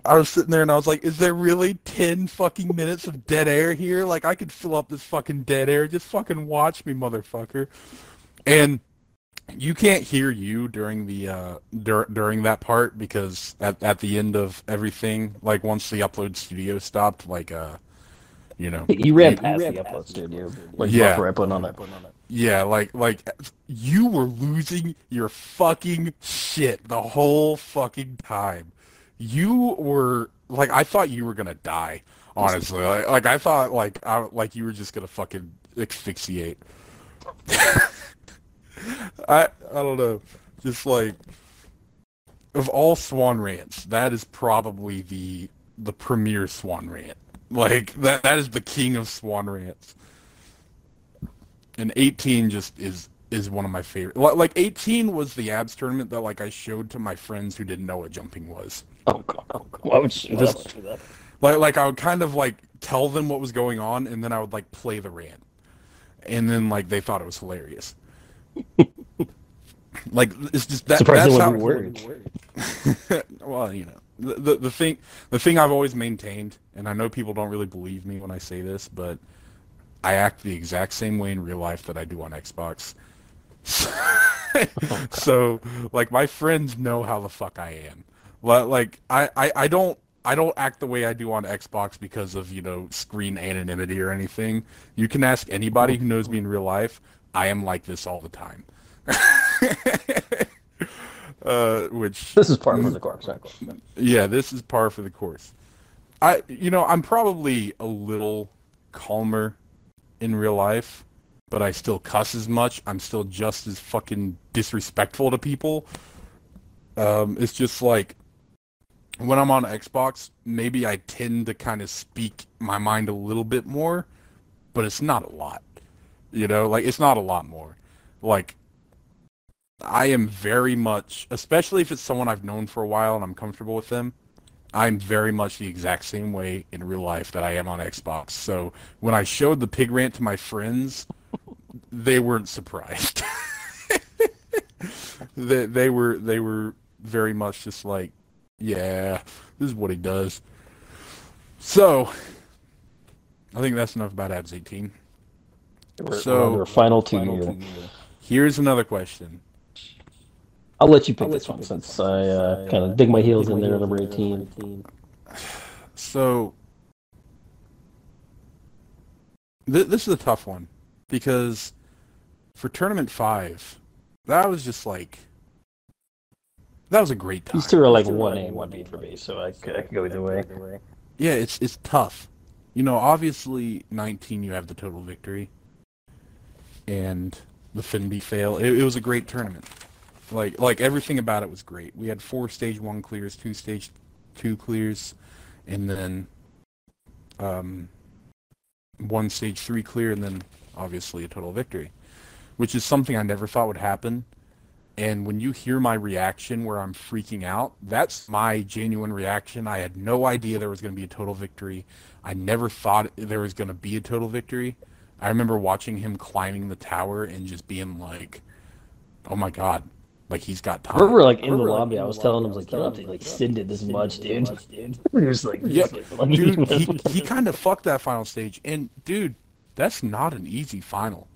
I was sitting there and I was like, is there really 10 fucking minutes of dead air here? Like, I could fill up this fucking dead air. Just fucking watch me, motherfucker. And you can't hear you during the during that part because at the end of everything, like once the upload studio stopped, like you know, You ran past the upload studio, like yeah, before I put on it. yeah, like you were losing your fucking shit the whole fucking time. You were like, I thought you were gonna die. Honestly, like I thought, like you were just gonna fucking asphyxiate. I don't know. Just like of all Swan rants, that is probably the premier Swan rant. Like that is the king of Swan rants. And 18 just is one of my favorite. Like 18 was the abs tournament that like I showed to my friends who didn't know what jumping was. Oh god, why would you do that? Like I would kind of like tell them what was going on, and then I would like play the rant, and then like they thought it was hilarious. Like it's just that. Surprised That's it how. wasn't word. Well, you know, the thing I've always maintained, and I know people don't really believe me when I say this, but I act the exact same way in real life that I do on Xbox. So, like, my friends know how the fuck I am. Like, I don't act the way I do on Xbox because of, you know, screen anonymity or anything. You can ask anybody who knows me in real life. I am like this all the time. Which This is part of the course, right? yeah, this is par for the course. I'm probably a little calmer in real life, but I still cuss as much. I'm still just as fucking disrespectful to people. It's just like when I'm on Xbox, maybe I tend to kind of speak my mind a little bit more, but it's not a lot. You know, like it's not a lot more. Like I am very much, especially if it's someone I've known for a while and I'm comfortable with them, I'm very much the exact same way in real life that I am on Xbox. So when I showed the pig rant to my friends, they weren't surprised. They were very much just like, yeah, this is what he does. So I think that's enough about Abs 18. We're on our final two. Here's another question. I'll let you pick this one since I kind of dig my heels in there, number 18. So this is a tough one because for Tournament 5, that was just like, that was a great time. These two are like 1A and 1B for me, so I could go either way. Yeah, it's tough. You know, obviously 19 you have the total victory and the Finby fail. It was a great tournament. Like everything about it was great. We had 4 stage 1 clears, 2 stage 2 clears, and then 1 stage 3 clear, and then obviously a total victory, which is something I never thought would happen. And when you hear my reaction where I'm freaking out, that's my genuine reaction. I had no idea there was going to be a total victory. I never thought there was going to be a total victory. I remember watching him climbing the tower and just being like, oh my god. Like, he's got time. I remember, like, in the lobby, I was telling him, like, you don't have to, like, send it this much, dude. He was like, yeah, dude, he kind of fucked that final stage. And, dude, that's not an easy final.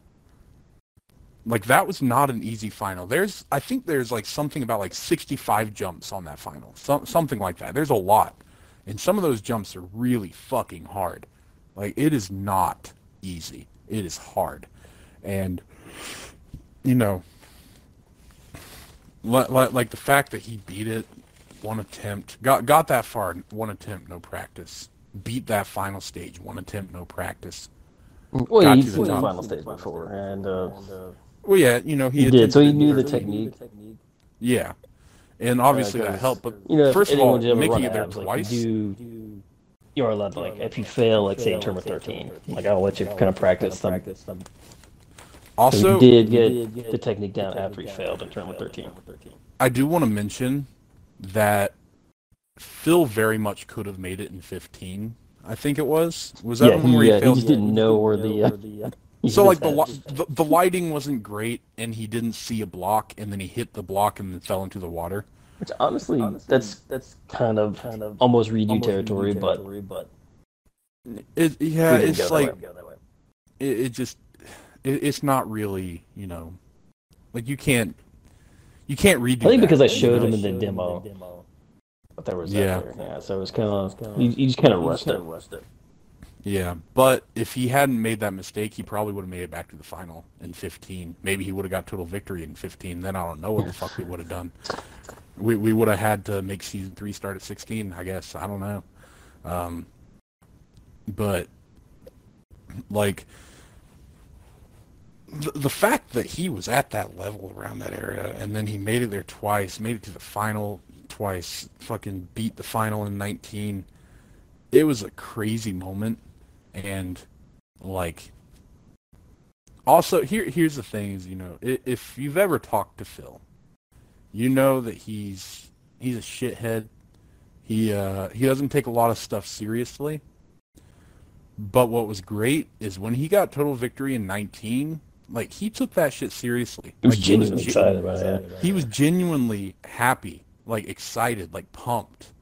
Like, that was not an easy final. I think there's, like, something about, like, 65 jumps on that final. Something like that. There's a lot. And some of those jumps are really fucking hard. Like, it is not easy. It is hard. And, you know, like the fact that he beat it, 1 attempt, got that far, 1 attempt, no practice. Beat that final stage, 1 attempt, no practice. Well, he's in the final stage before, and well, yeah, you know, he did, so he knew the technique. Yeah, and obviously that helped. But you know, first of all, making it there twice. Like you're allowed, like, if you fail, like, say in tournament 13, like, I'll let you kind of practice them. Also, he did get the technique down after he failed in tournament 13. I do want to mention that Phil very much could have made it in 15. I think it was. Was that one where he failed? He just didn't know where the. So like the lighting wasn't great, and he didn't see a block, and then he hit the block and then fell into the water. Which honestly, that's kind of almost redo territory, but Yeah, we didn't it's go that like way. it just it's not really, you know, like you can't redo I think that. because I You showed know? him in the demo, but there was that Yeah, there. Yeah, so it was kind of you just kind of rushed it. yeah. But if he hadn't made that mistake, he probably would have made it back to the final in 15. Maybe he would have got total victory in 15. Then I don't know what the fuck we would have done. We would have had to make season 3 start at 16, I guess. I don't know. But like the fact that he was at that level around that area, and then he made it there twice, made it to the final twice, fucking beat the final in 19. It was a crazy moment, and like, also here's the thing: is, you know, if you've ever talked to Phil, you know that he's a shithead. He doesn't take a lot of stuff seriously. But what was great is when he got total victory in 19, like, he took that shit seriously. He was Like, genuinely excited about it. he was genuinely happy, like, excited, like, pumped.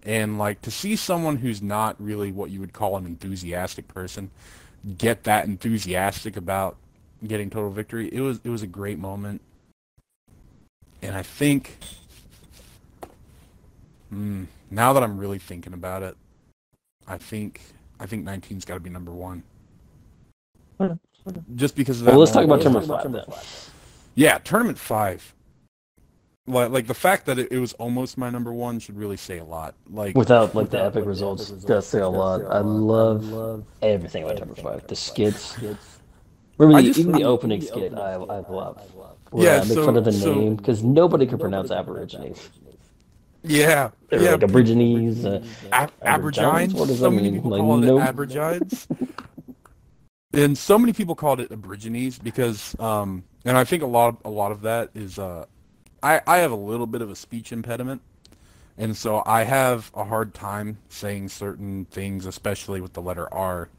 And, like, to see someone who's not really what you would call an enthusiastic person get that enthusiastic about getting total victory, it was a great moment. And I think, now that I'm really thinking about it, I think 19's got to be number 1. Just because of that. Well, let's talk moment. about Tournament 5 then. Yeah, Tournament 5. Like the fact that it was almost my number 1 should really say a lot. Like, Without like the epic results, does say a lot. I love everything about Tournament 5. The skits. Remember even the opening skit I love. Where I make fun of the name because nobody could pronounce Aborigines. Yeah, They're yeah, like Aborigines, Aborigines. What does So that many mean? people Like, call it nope. Aborigines. And so many people called it Aborigines because, and I think a lot of that is, I have a little bit of a speech impediment, and so I have a hard time saying certain things, especially with the letter R,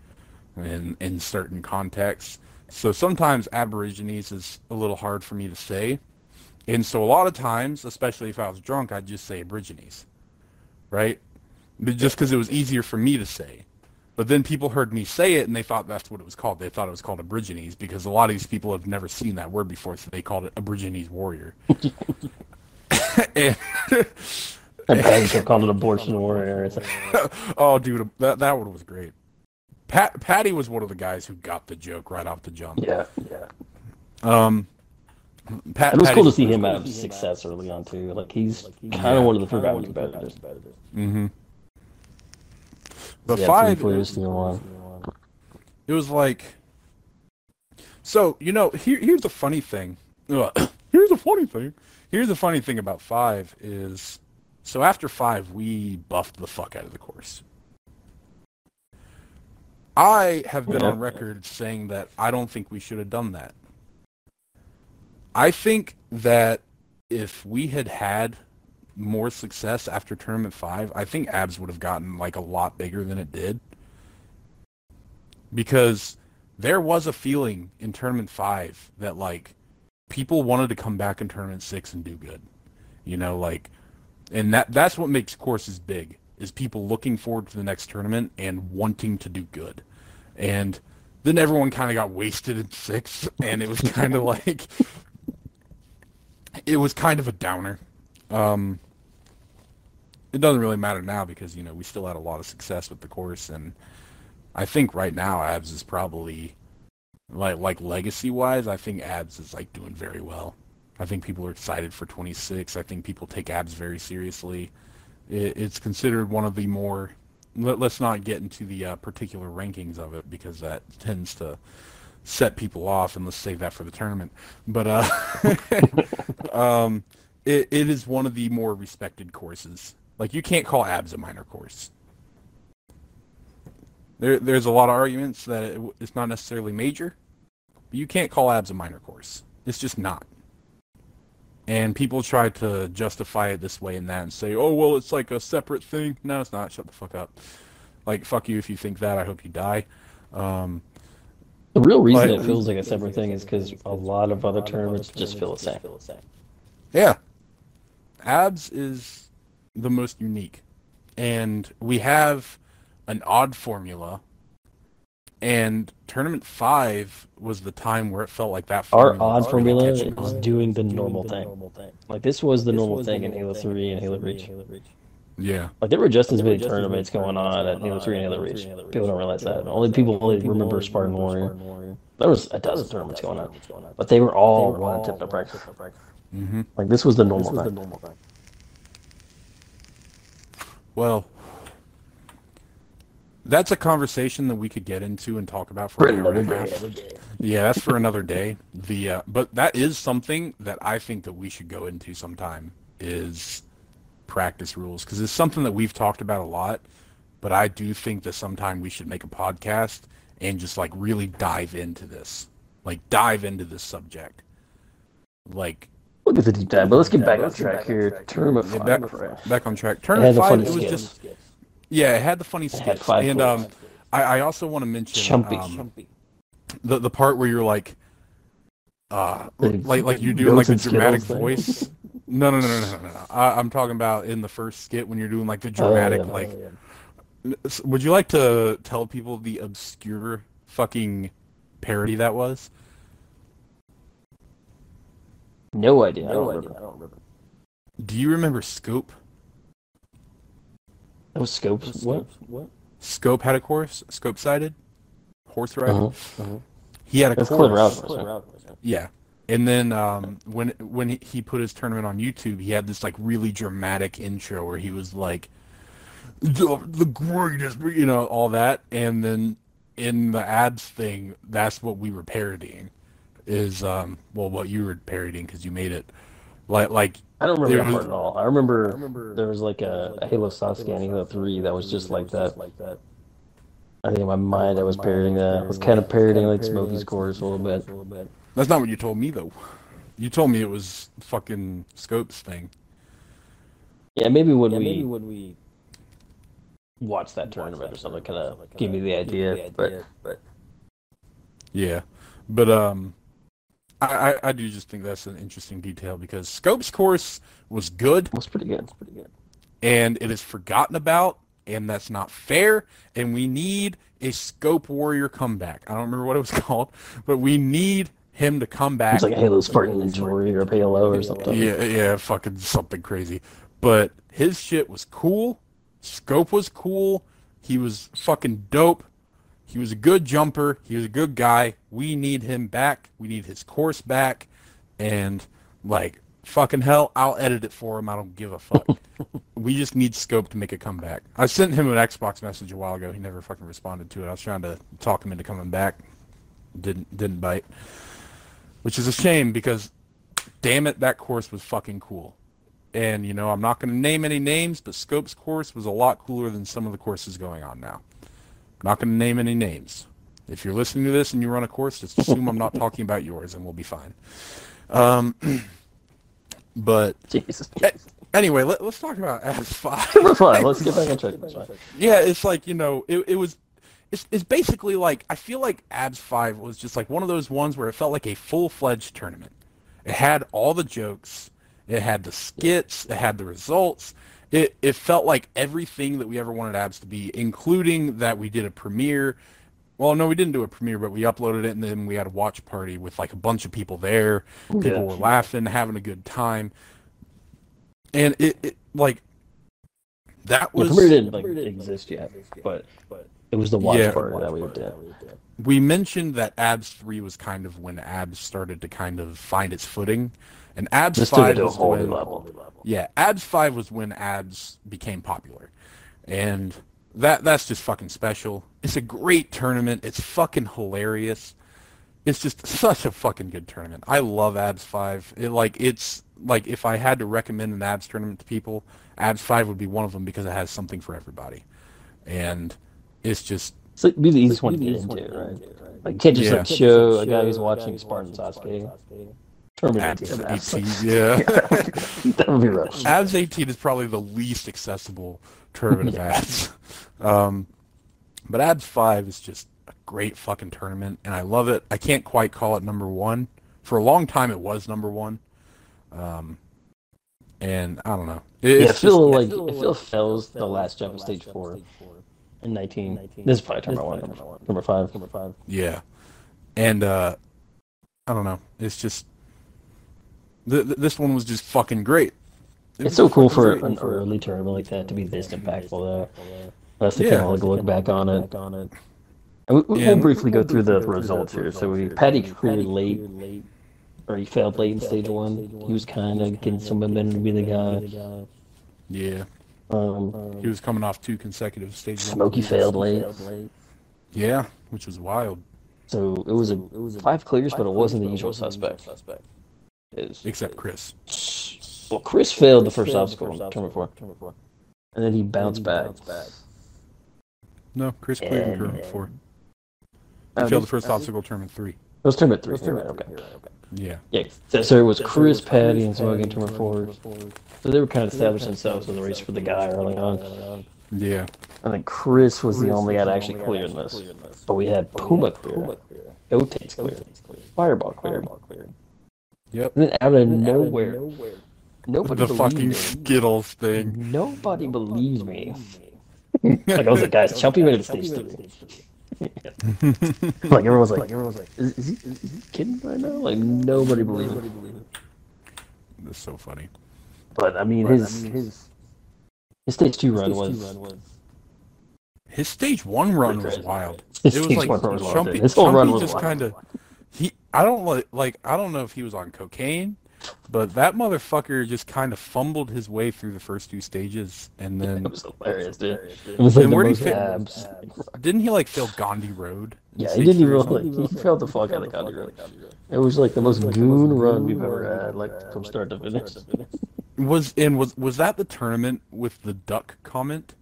in certain contexts. So sometimes Aborigines is a little hard for me to say, and so a lot of times, especially if I was drunk, I'd just say Aborigines, right? But just because it was easier for me to say. But then people heard me say it, and they thought that's what it was called. They thought it was called Aborigines, because a lot of these people have never seen that word before, so they called it Aborigines warrior. and, Banks have called it Abortion warrior. oh, dude, that one was great. Patty was one of the guys who got the joke right off the jump. Yeah. It was cool to see him have success early on too. Like he's kind of one of the forgotten competitors. Mm-hmm. But Yeah, 5, 3 players to one. it was like, so, you know, here's the funny thing. Here's the funny thing about 5 is, so after 5, we buffed the fuck out of the course. I have been on record saying that I don't think we should have done that. I think that if we had more success after Tournament 5, I think Abs would have gotten, like, a lot bigger than it did. Because there was a feeling in Tournament 5 that, like, people wanted to come back in Tournament 6 and do good. You know, like, and that's what makes courses big, is people looking forward to the next tournament and wanting to do good. And then everyone kind of got wasted in 6, and it was kind of like, it was kind of a downer. It doesn't really matter now because, you know, we still had a lot of success with the course, and I think right now Abs is probably, like legacy-wise, I think Abs is, like, doing very well. I think people are excited for 26. I think people take Abs very seriously. It's considered one of the more, let's not get into the particular rankings of it because that tends to set people off, and let's save that for the tournament. But it is one of the more respected courses. Like, you can't call Abs a minor course. There's a lot of arguments that it's not necessarily major, but you can't call Abs a minor course. It's just not. And people try to justify it this way and that and say, oh, well, it's like a separate thing. No, it's not. Shut the fuck up. Like, fuck you if you think that. I hope you die. The real reason it feels like a separate thing is because a lot of other tournaments just feel the same. Yeah. Abs is the most unique, and we have an odd formula. And Tournament 5 was the time where it felt like that Our formula odd was really formula catching is on. doing the normal thing. Like, this was the normal thing in Halo 3 and Halo Reach. Yeah. Like, there were just as many tournaments going on at Halo 3 and Halo Reach. People don't realize that. People only remember Spartan Warrior. There was a dozen tournaments going on, but they were all one tip to practice. Mm-hmm. Like, this was the normal thing. Well, that's a conversation that we could get into and talk about for an hour and a half. Yeah, that's for another day. But that is something that I think that we should go into sometime, is practice rules, because it's something that we've talked about a lot, but I do think that sometime we should make a podcast and just like really dive into this subject. Like, Look at the deep dive, but let's get back on track here. Tournament 5. Back on track. Tournament 5, it was just... Yeah, it had the funny skits. And I also want to mention the part where you're like you're doing like the dramatic voice. No. I'm talking about in the first skit when you're doing like the dramatic Would you like to tell people the obscure fucking parody that was? No idea. I don't remember. Do you remember Scope? That was Scope. What? Scope had a course. Scope-sided horse riding. He had a course. Clint Rouse. Yeah, and then when he put his tournament on YouTube, he had this like really dramatic intro where he was like, the greatest, all that, and then in the ads thing, that's what we were parodying. Is what you were parodying because you made it like. I don't remember that part at all. I remember there was like a Halo Sasuke and Halo 3 that was just like that. I think in my mind I was parodying that. I was kind of parodying like Smokey's course a little bit. That's not what you told me though. You told me it was fucking Scope's thing. Yeah, maybe when we watched that tournament or something, kind of gave me the idea. But yeah, but I do just think that's an interesting detail because Scope's course was good. It was pretty good. And it is forgotten about, and that's not fair, and we need a Scope Warrior comeback. I don't remember what it was called, but we need him to come back. It's like a Halo Spartan Ninja Warrior or Halo or something. Yeah, fucking something crazy. But his shit was cool. Scope was cool. He was fucking dope. He was a good jumper. He was a good guy. We need him back. We need his course back. And, like, fucking hell, I'll edit it for him. I don't give a fuck. We just need Scope to make a comeback. I sent him an Xbox message a while ago. He never fucking responded to it. I was trying to talk him into coming back. Didn't bite. Which is a shame because, damn it, that course was fucking cool. And, I'm not going to name any names, but Scope's course was a lot cooler than some of the courses going on now. I'm not going to name any names. If you're listening to this and you run a course, just assume I'm not talking about yours and we'll be fine. But Jesus. Anyway, let's talk about Abs 5. Let's get back on track. Yeah, it's like, it's basically like, I feel like Abs 5 was just like one of those ones where it felt like a full-fledged tournament. It had all the jokes, it had the skits, it had the results. It felt like everything that we ever wanted Abs to be, including that we did a premiere. Well, no, we didn't do a premiere, but we uploaded it, and then we had a watch party with, like, a bunch of people there. People were laughing, having a good time. And it that was... The premiere didn't, exist yet, but it was the watch party that we did. We mentioned that Abs 3 was kind of when Abs started to kind of find its footing. And Abs 5 was when... Yeah, Abs 5 was when Abs became popular. And that's just fucking special. It's a great tournament. It's fucking hilarious. It's just such a fucking good tournament. I love Abs 5. It's like if I had to recommend an Abs tournament to people, Abs 5 would be one of them because it has something for everybody. And it's just... It's like be the easiest one to get into, right? Like, you can't just show a guy who's watching Spartan Sasuke. Abs 18, yeah. That would be rough. Abs 18 is probably the least accessible tournament of Abs. But Abs 5 is just a great fucking tournament, and I love it. I can't quite call it number one. For a long time, it was number one. and I don't know. Yeah, Phil fails the last jump of stage 4 in 19. This is probably tournament 1, number 5. Yeah, and I don't know. It's just this one was just fucking great. It's so cool for an early tournament like that to be this impactful, though. That's the kind of look back on it. And we'll briefly go through the results here. So Paddy cleared late, or he failed late in stage 1. He was kind of getting some momentum to be the guy. Yeah. He was coming off 2 consecutive stage 1. Smokey failed late. Yeah, which was wild. So it was 5 clears, but it wasn't the usual suspect. Except Chris. Well, Chris failed the first obstacle in tournament 4. And then he bounced back. No, Chris cleared in tournament 4. He failed the first obstacle tournament 3. It was tournament 3. Okay. Yeah. Yeah. So it was Chris, Paddy, and Smokey in tournament 4. So they were kind of established themselves as a race for the guy early on. Yeah. I think Chris was the only guy to actually clear in this. But we had Puma clear, Otates clear, Fireball clear. Yep. And then out of nowhere, nobody the fucking Skittles thing. Nobody believes me. Like I was like, guys, Chumpy made it to stage 3. Like everyone's like, is he kidding right now? Like nobody believes me. That's so funny. But I mean, his stage 2 run was. His stage 1 run was wild. It was like Chumpy. His whole run was just wild. kind of. I don't know if he was on cocaine, but that motherfucker just kind of fumbled his way through the first 2 stages, and then it was hilarious, dude. It was like the most abs. Didn't he like fail Gandhi Road? Yeah, he didn't even he failed the fuck out of Gandhi Road. It was like the most goon run we've ever had, like from start to finish. Was that the tournament with the duck comment?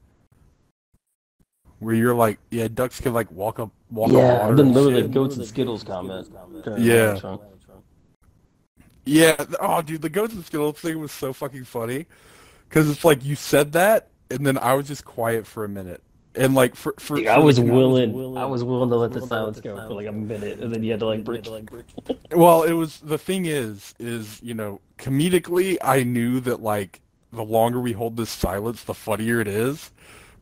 Where you're like, yeah, ducks can like walk up water. Yeah, and then there was like goats and Skittles comment. Yeah. Yeah. Oh, dude, the goats and Skittles thing was so fucking funny, because it's like you said that, and then I was just quiet for a minute, and like for I was willing to let the silence go for like a minute, and then you had to like break. Well, it was the thing is comedically, I knew that like the longer we hold this silence, the funnier it is.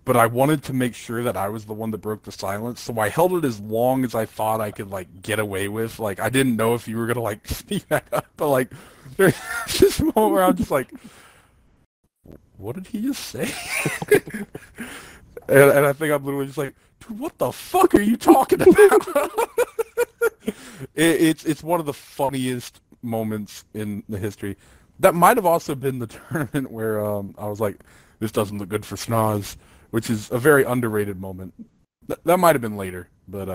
But I wanted to make sure that I was the one that broke the silence, so I held it as long as I thought I could, like, get away with. Like, I didn't know if you were gonna, like, speak back up, but, like, there's this moment where I'm just like, what did he just say? and I think I'm literally just like, dude, what the fuck are you talking about? It's one of the funniest moments in the history. That might have also been the tournament where I was like, this doesn't look good for Snoz, which is a very underrated moment. That might have been later, but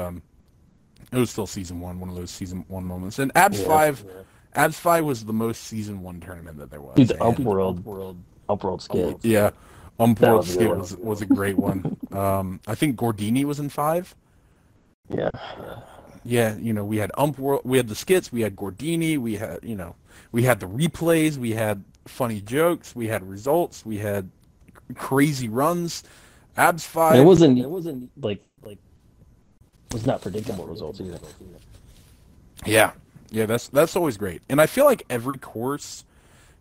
it was still Season 1, one of those Season 1 moments. And Abs 5 was the most Season 1 tournament that there was. Dude, the Upworld skit. Yeah, Upworld skit was a great one. I think Gordini was in 5. Yeah. Yeah, we had Upworld, we had the skits, we had Gordini, we had the replays, we had funny jokes, we had results, we had crazy runs. Abs 5. And it wasn't like was not predictable results either. Yeah, that's always great. And I feel like every course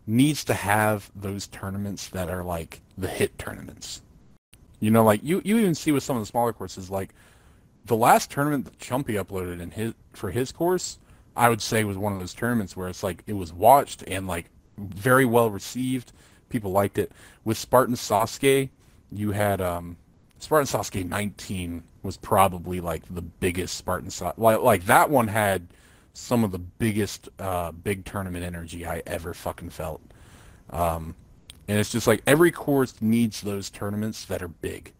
needs to have those tournaments that are like the hit tournaments. Like you even see with some of the smaller courses, like the last tournament that Chumpy uploaded for his course, I would say was one of those tournaments where it's like it was watched and like very well received. People liked it. With Spartan Sasuke, you had Spartan Sasuke 19 was probably like the biggest Spartan Sasuke. Like that one had some of the biggest big tournament energy I ever fucking felt. And it's just like every course needs those tournaments that are big.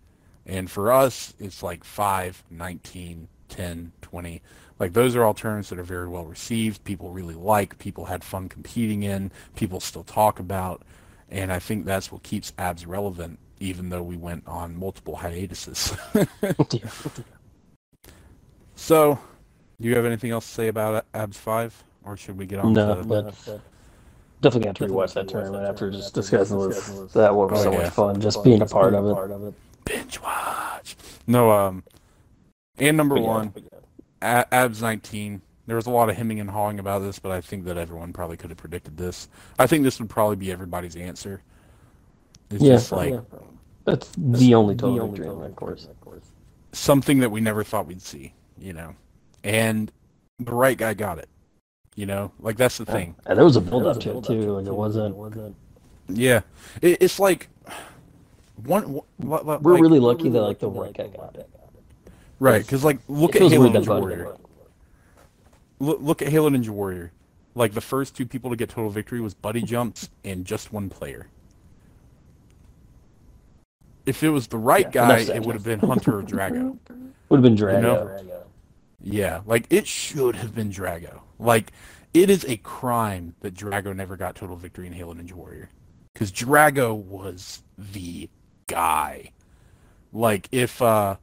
And for us, it's like 5, 19, 10, 20. Like those are all tournaments that are very well received. People really like. People had fun competing in. People still talk about. And I think that's what keeps Abs relevant, even though we went on multiple hiatuses. So, do you have anything else to say about Abs 5? Or should we get on to... but definitely got to rewatch that tournament after just discussing this. That was so much fun, just being a part of it. Binge watch! No, and number 1, Abs 19. There was a lot of hemming and hawing about this, but I think that everyone probably could have predicted this. I think this would probably be everybody's answer. It's just like that's the only total victory, of course. Something that we never thought we'd see, you know. And the right guy got it, you know. Like that's the thing. And there was a build up to it too. Like it wasn't. Yeah, it's like we're really lucky that like the right guy got it. Right, because like look at Halo Ninja Warrior. Look at Halo Ninja Warrior. Like the first two people to get total victory was Buddy Jumps and just one player. If it was the right guy, it would have been Hunter or Drago. Would have been Drago. You know? Yeah, like it should have been Drago. Like it is a crime that Drago never got total victory in Halo Ninja Warrior. Because Drago was the guy. Like if Drago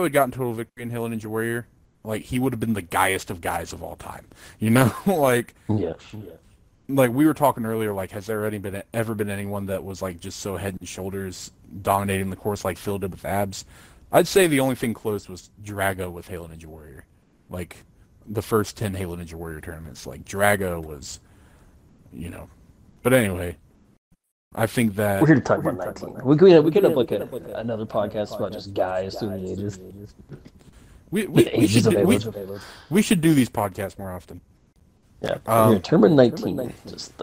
had gotten total victory in Halo Ninja Warrior, like he would have been the guyest of guys of all time. You know, like like we were talking earlier. Like, has there ever been anyone that was like just so head and shoulders dominating the course like Phil did with abs? I'd say the only thing close was Drago with Halo Ninja Warrior. Like the first 10 Halo Ninja Warrior tournaments, like Drago was, you know. But anyway, I think that we're here to talk about 19. We could have like another podcast about just guys through the ages. We should do these podcasts more often. Yeah, tournament 19 just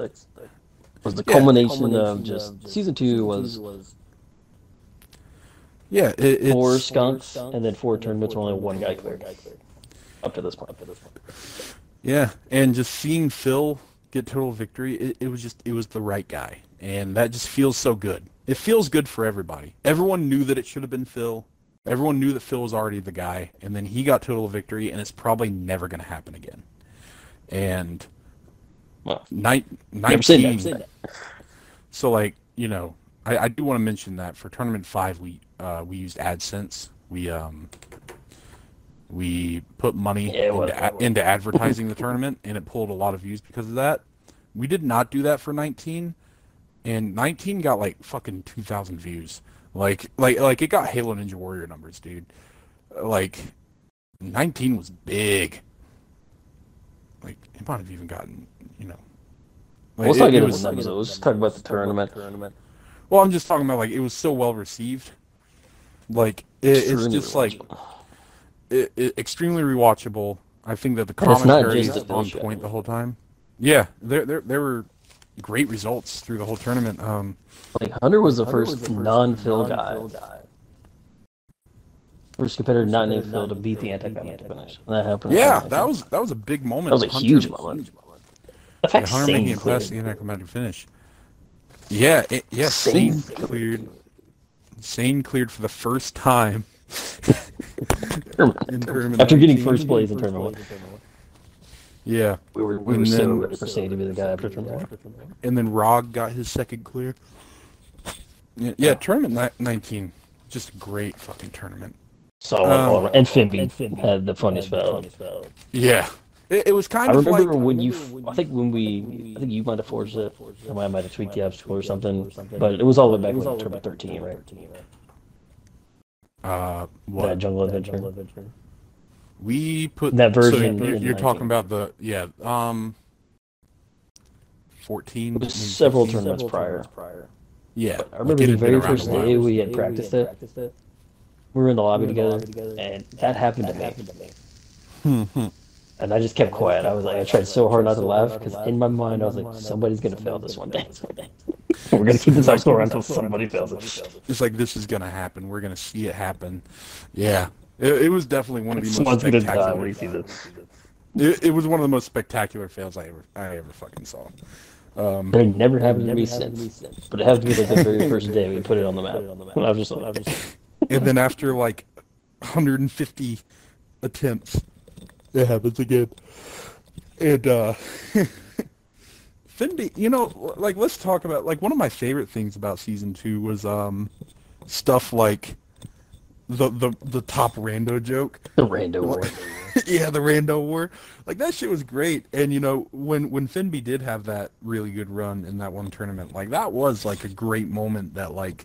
was the culmination of just season 2 was. Yeah, it's 4 skunks and then 4 tournaments where only one guy cleared. Up to this point. Yeah, and just seeing Phil get total victory, it was the right guy, and that just feels so good. It feels good for everybody. Everyone knew that it should have been Phil. Everyone knew that Phil was already the guy, and then he got total victory, and it's probably never going to happen again. And 19. So like, you know, I do want to mention that for tournament 5 we used AdSense. We put money into advertising the tournament, and it pulled a lot of views because of that. We did not do that for 19, and 19 got like fucking 2,000 views. Like it got Halo Ninja Warrior numbers, dude. Like 19 was big. Like it might have even gotten, you know. Like, let's not get into numbers. Let's talk about the tournament. Well, I'm just talking about like it was so well received. Like it's just like extremely rewatchable. I think that the commentary is on point the whole time. Yeah, there were great results through the whole tournament. Like Hunter was the first non-Phil guy. First competitor not named Phil to beat the Anticlimactic finish. And that happened. Yeah, that was a big moment. That was a huge moment. The fact Hunter making it past the Anticlimactic finish. Yeah, Sane cleared. Sane cleared for the first time. After getting first place in tournament 1. Yeah. We were so ready for Sane to be the guy after tournament 1. And then Rog got his second clear. Yeah, tournament 19. Just a great fucking tournament. So and Finby had the funniest battle. Yeah. It was kind of like... I remember when you... I think you might have forged it. Or I might have tweaked the obstacle or something. But it was all the way back when tournament 13, right? What? That Jungle Adventure. We put... That version... So you're talking about the... Yeah, 14... It was several tournaments prior. Yeah. I remember the very first day we had practiced it. We were in the lobby together, and that happened to me. And I just kept quiet. I was like, I tried so hard not to laugh, because in my mind I was like, somebody's going to fail this one day. We're going to keep this obstacle until somebody fails it. It's like, this is going to happen. We're going to see it happen. Yeah. It was definitely one of the most spectacular... It was one of the most spectacular fails I ever fucking saw. But it never happened to me since. But it happened to me like the very first day we put it on the map. And I was just like... And then after like 150 attempts, it happens again. And Finby, you know, like let's talk about like one of my favorite things about season 2 was stuff like the top rando joke. The rando war. Yeah, the rando war. Like that shit was great. And you know, when Finby did have that really good run in that one tournament, like that was like a great moment that like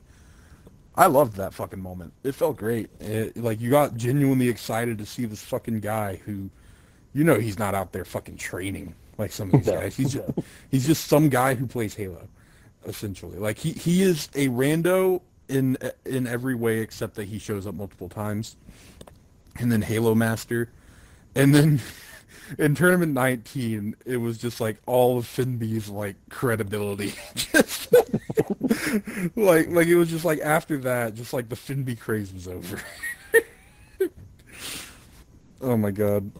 I loved that fucking moment. It felt great. Like you got genuinely excited to see this fucking guy who you know he's not out there fucking training like some of these No. guys. He's just some guy who plays Halo, essentially. Like he is a rando in every way except that he shows up multiple times, and then Halo Master, and then in tournament 19, it was just like all of Finby's like credibility, just like it was just like after that, just like the Finby craze was over. Oh my god.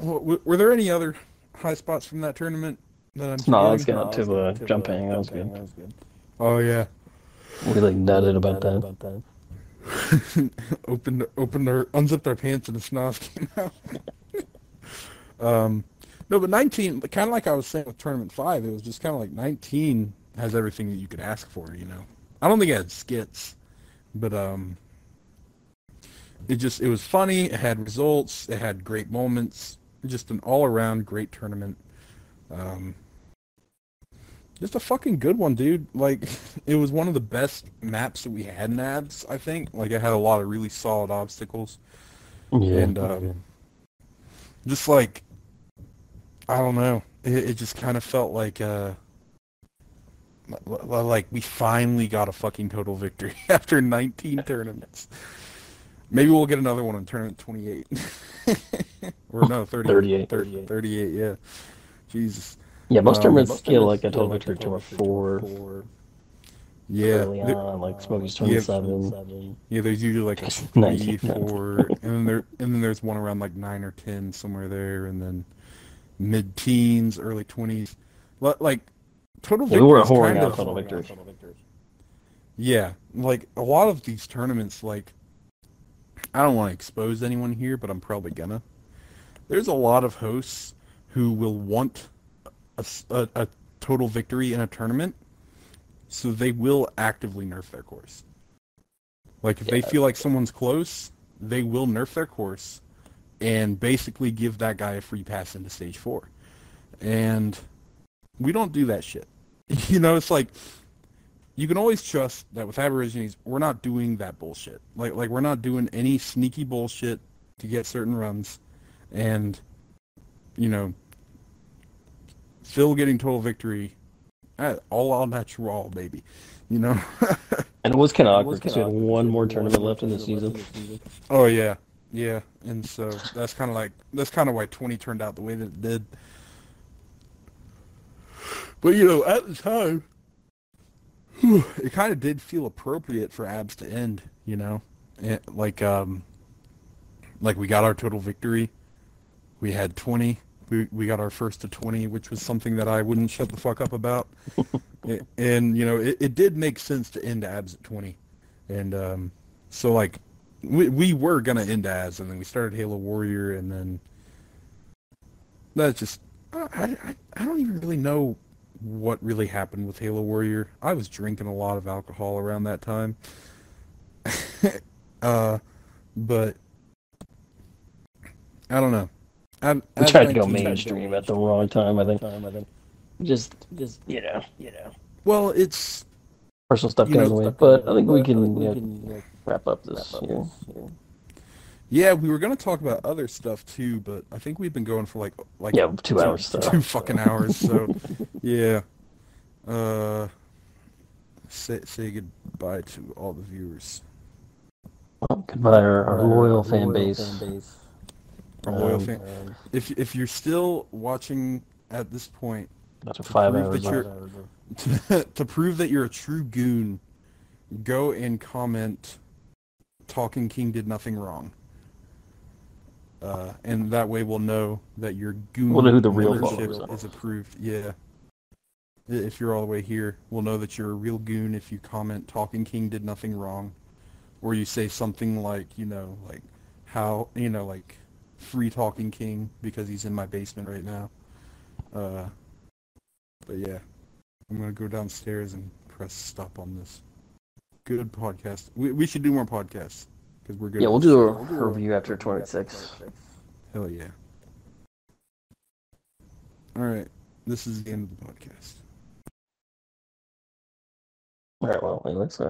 Were there any other high spots from that tournament that I'm No, let's forgetting? get out to the jumping. That was good. Oh yeah. We like nutted about that. Unzipped our pants and the snot came out. No, but 19, kind of like I was saying with tournament 5, it was just kind of like 19 has everything that you could ask for, you know. I don't think it had skits, but it was funny, it had results, it had great moments, just an all-around great tournament. Just a fucking good one, dude. Like, it was one of the best maps that we had in ABS, I think. Like, it had a lot of really solid obstacles. Yeah. And, just like, I don't know. It just kind of felt like we finally got a fucking total victory after 19 tournaments. Maybe we'll get another one in tournament 28. Or no, 38. 38, yeah. Jesus. Yeah, most tournaments get like a total victory to a 4 Yeah. early on, like Smokey's 27. Yeah, there's usually like a 3, 19. 4, and then there's one around like 9 or 10 somewhere there, and then mid-teens, early 20s. Like total victory. We were is whoring kind out of total victories. Yeah, like a lot of these tournaments, like I don't want to expose anyone here, but I'm probably gonna. There's a lot of hosts who will want a total victory in a tournament, so they will actively nerf their course. Like if they feel like someone's close, they will nerf their course and basically give that guy a free pass into stage 4. And we don't do that shit. You know, it's like you can always trust that with Aborigines, we're not doing that bullshit. Like we're not doing any sneaky bullshit to get certain runs. And, you know, Phil getting total victory, all natural, baby. You know? And it was kind of awkward because we had one more tournament left in the season. Oh, yeah. Yeah. And so that's kind of why 20 turned out the way that it did. But, you know, at the time, it kind of did feel appropriate for ABS to end, you know? Like we got our total victory. We had 20. We got our first to 20, which was something that I wouldn't shut the fuck up about. And, you know, it did make sense to end ABS at 20. And so, like, we were going to end ABS, and then we started Halo Warrior, and then that's just... I don't even really know what really happened with Halo Warrior. I was drinking a lot of alcohol around that time. But I don't know. We tried to go mainstream at the wrong time, I think. Just you know. Well, it's personal stuff got in the way, but I think we can wrap up this year. Yeah, we were going to talk about other stuff too, but I think we've been going for like 2 hours stuff. 2 fucking hours, so yeah. Say goodbye to all the viewers. Well, goodbye our loyal fan base. Our loyal fan. If you're still watching at this point, after 5 hours, to prove that you're a true goon, go and comment Talking King did nothing wrong. And that way we'll know that your goon we'll know who the real membership is approved. Yeah. If you're all the way here, we'll know that you're a real goon if you comment Talking King did nothing wrong. Or you say something like, you know, like how, you know, like free Talking King because he's in my basement right now. But yeah, I'm going to go downstairs and press stop on this. Good podcast. We should do more podcasts because we're good. Yeah, we'll do a review after 26. Hell yeah. All right. This is the end of the podcast. All right, well, anyways,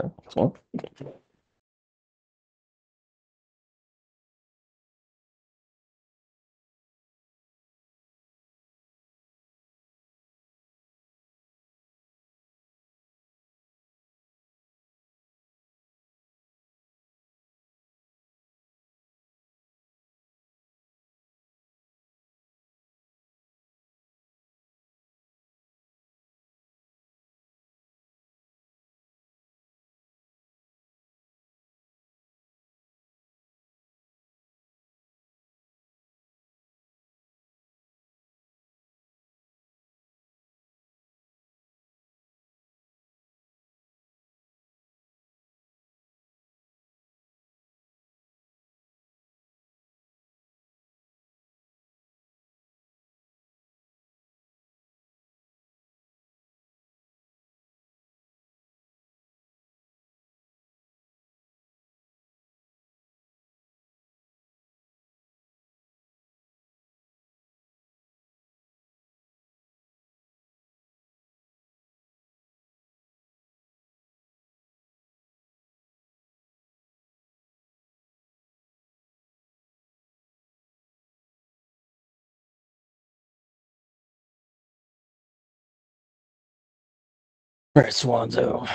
All right, Swanzo.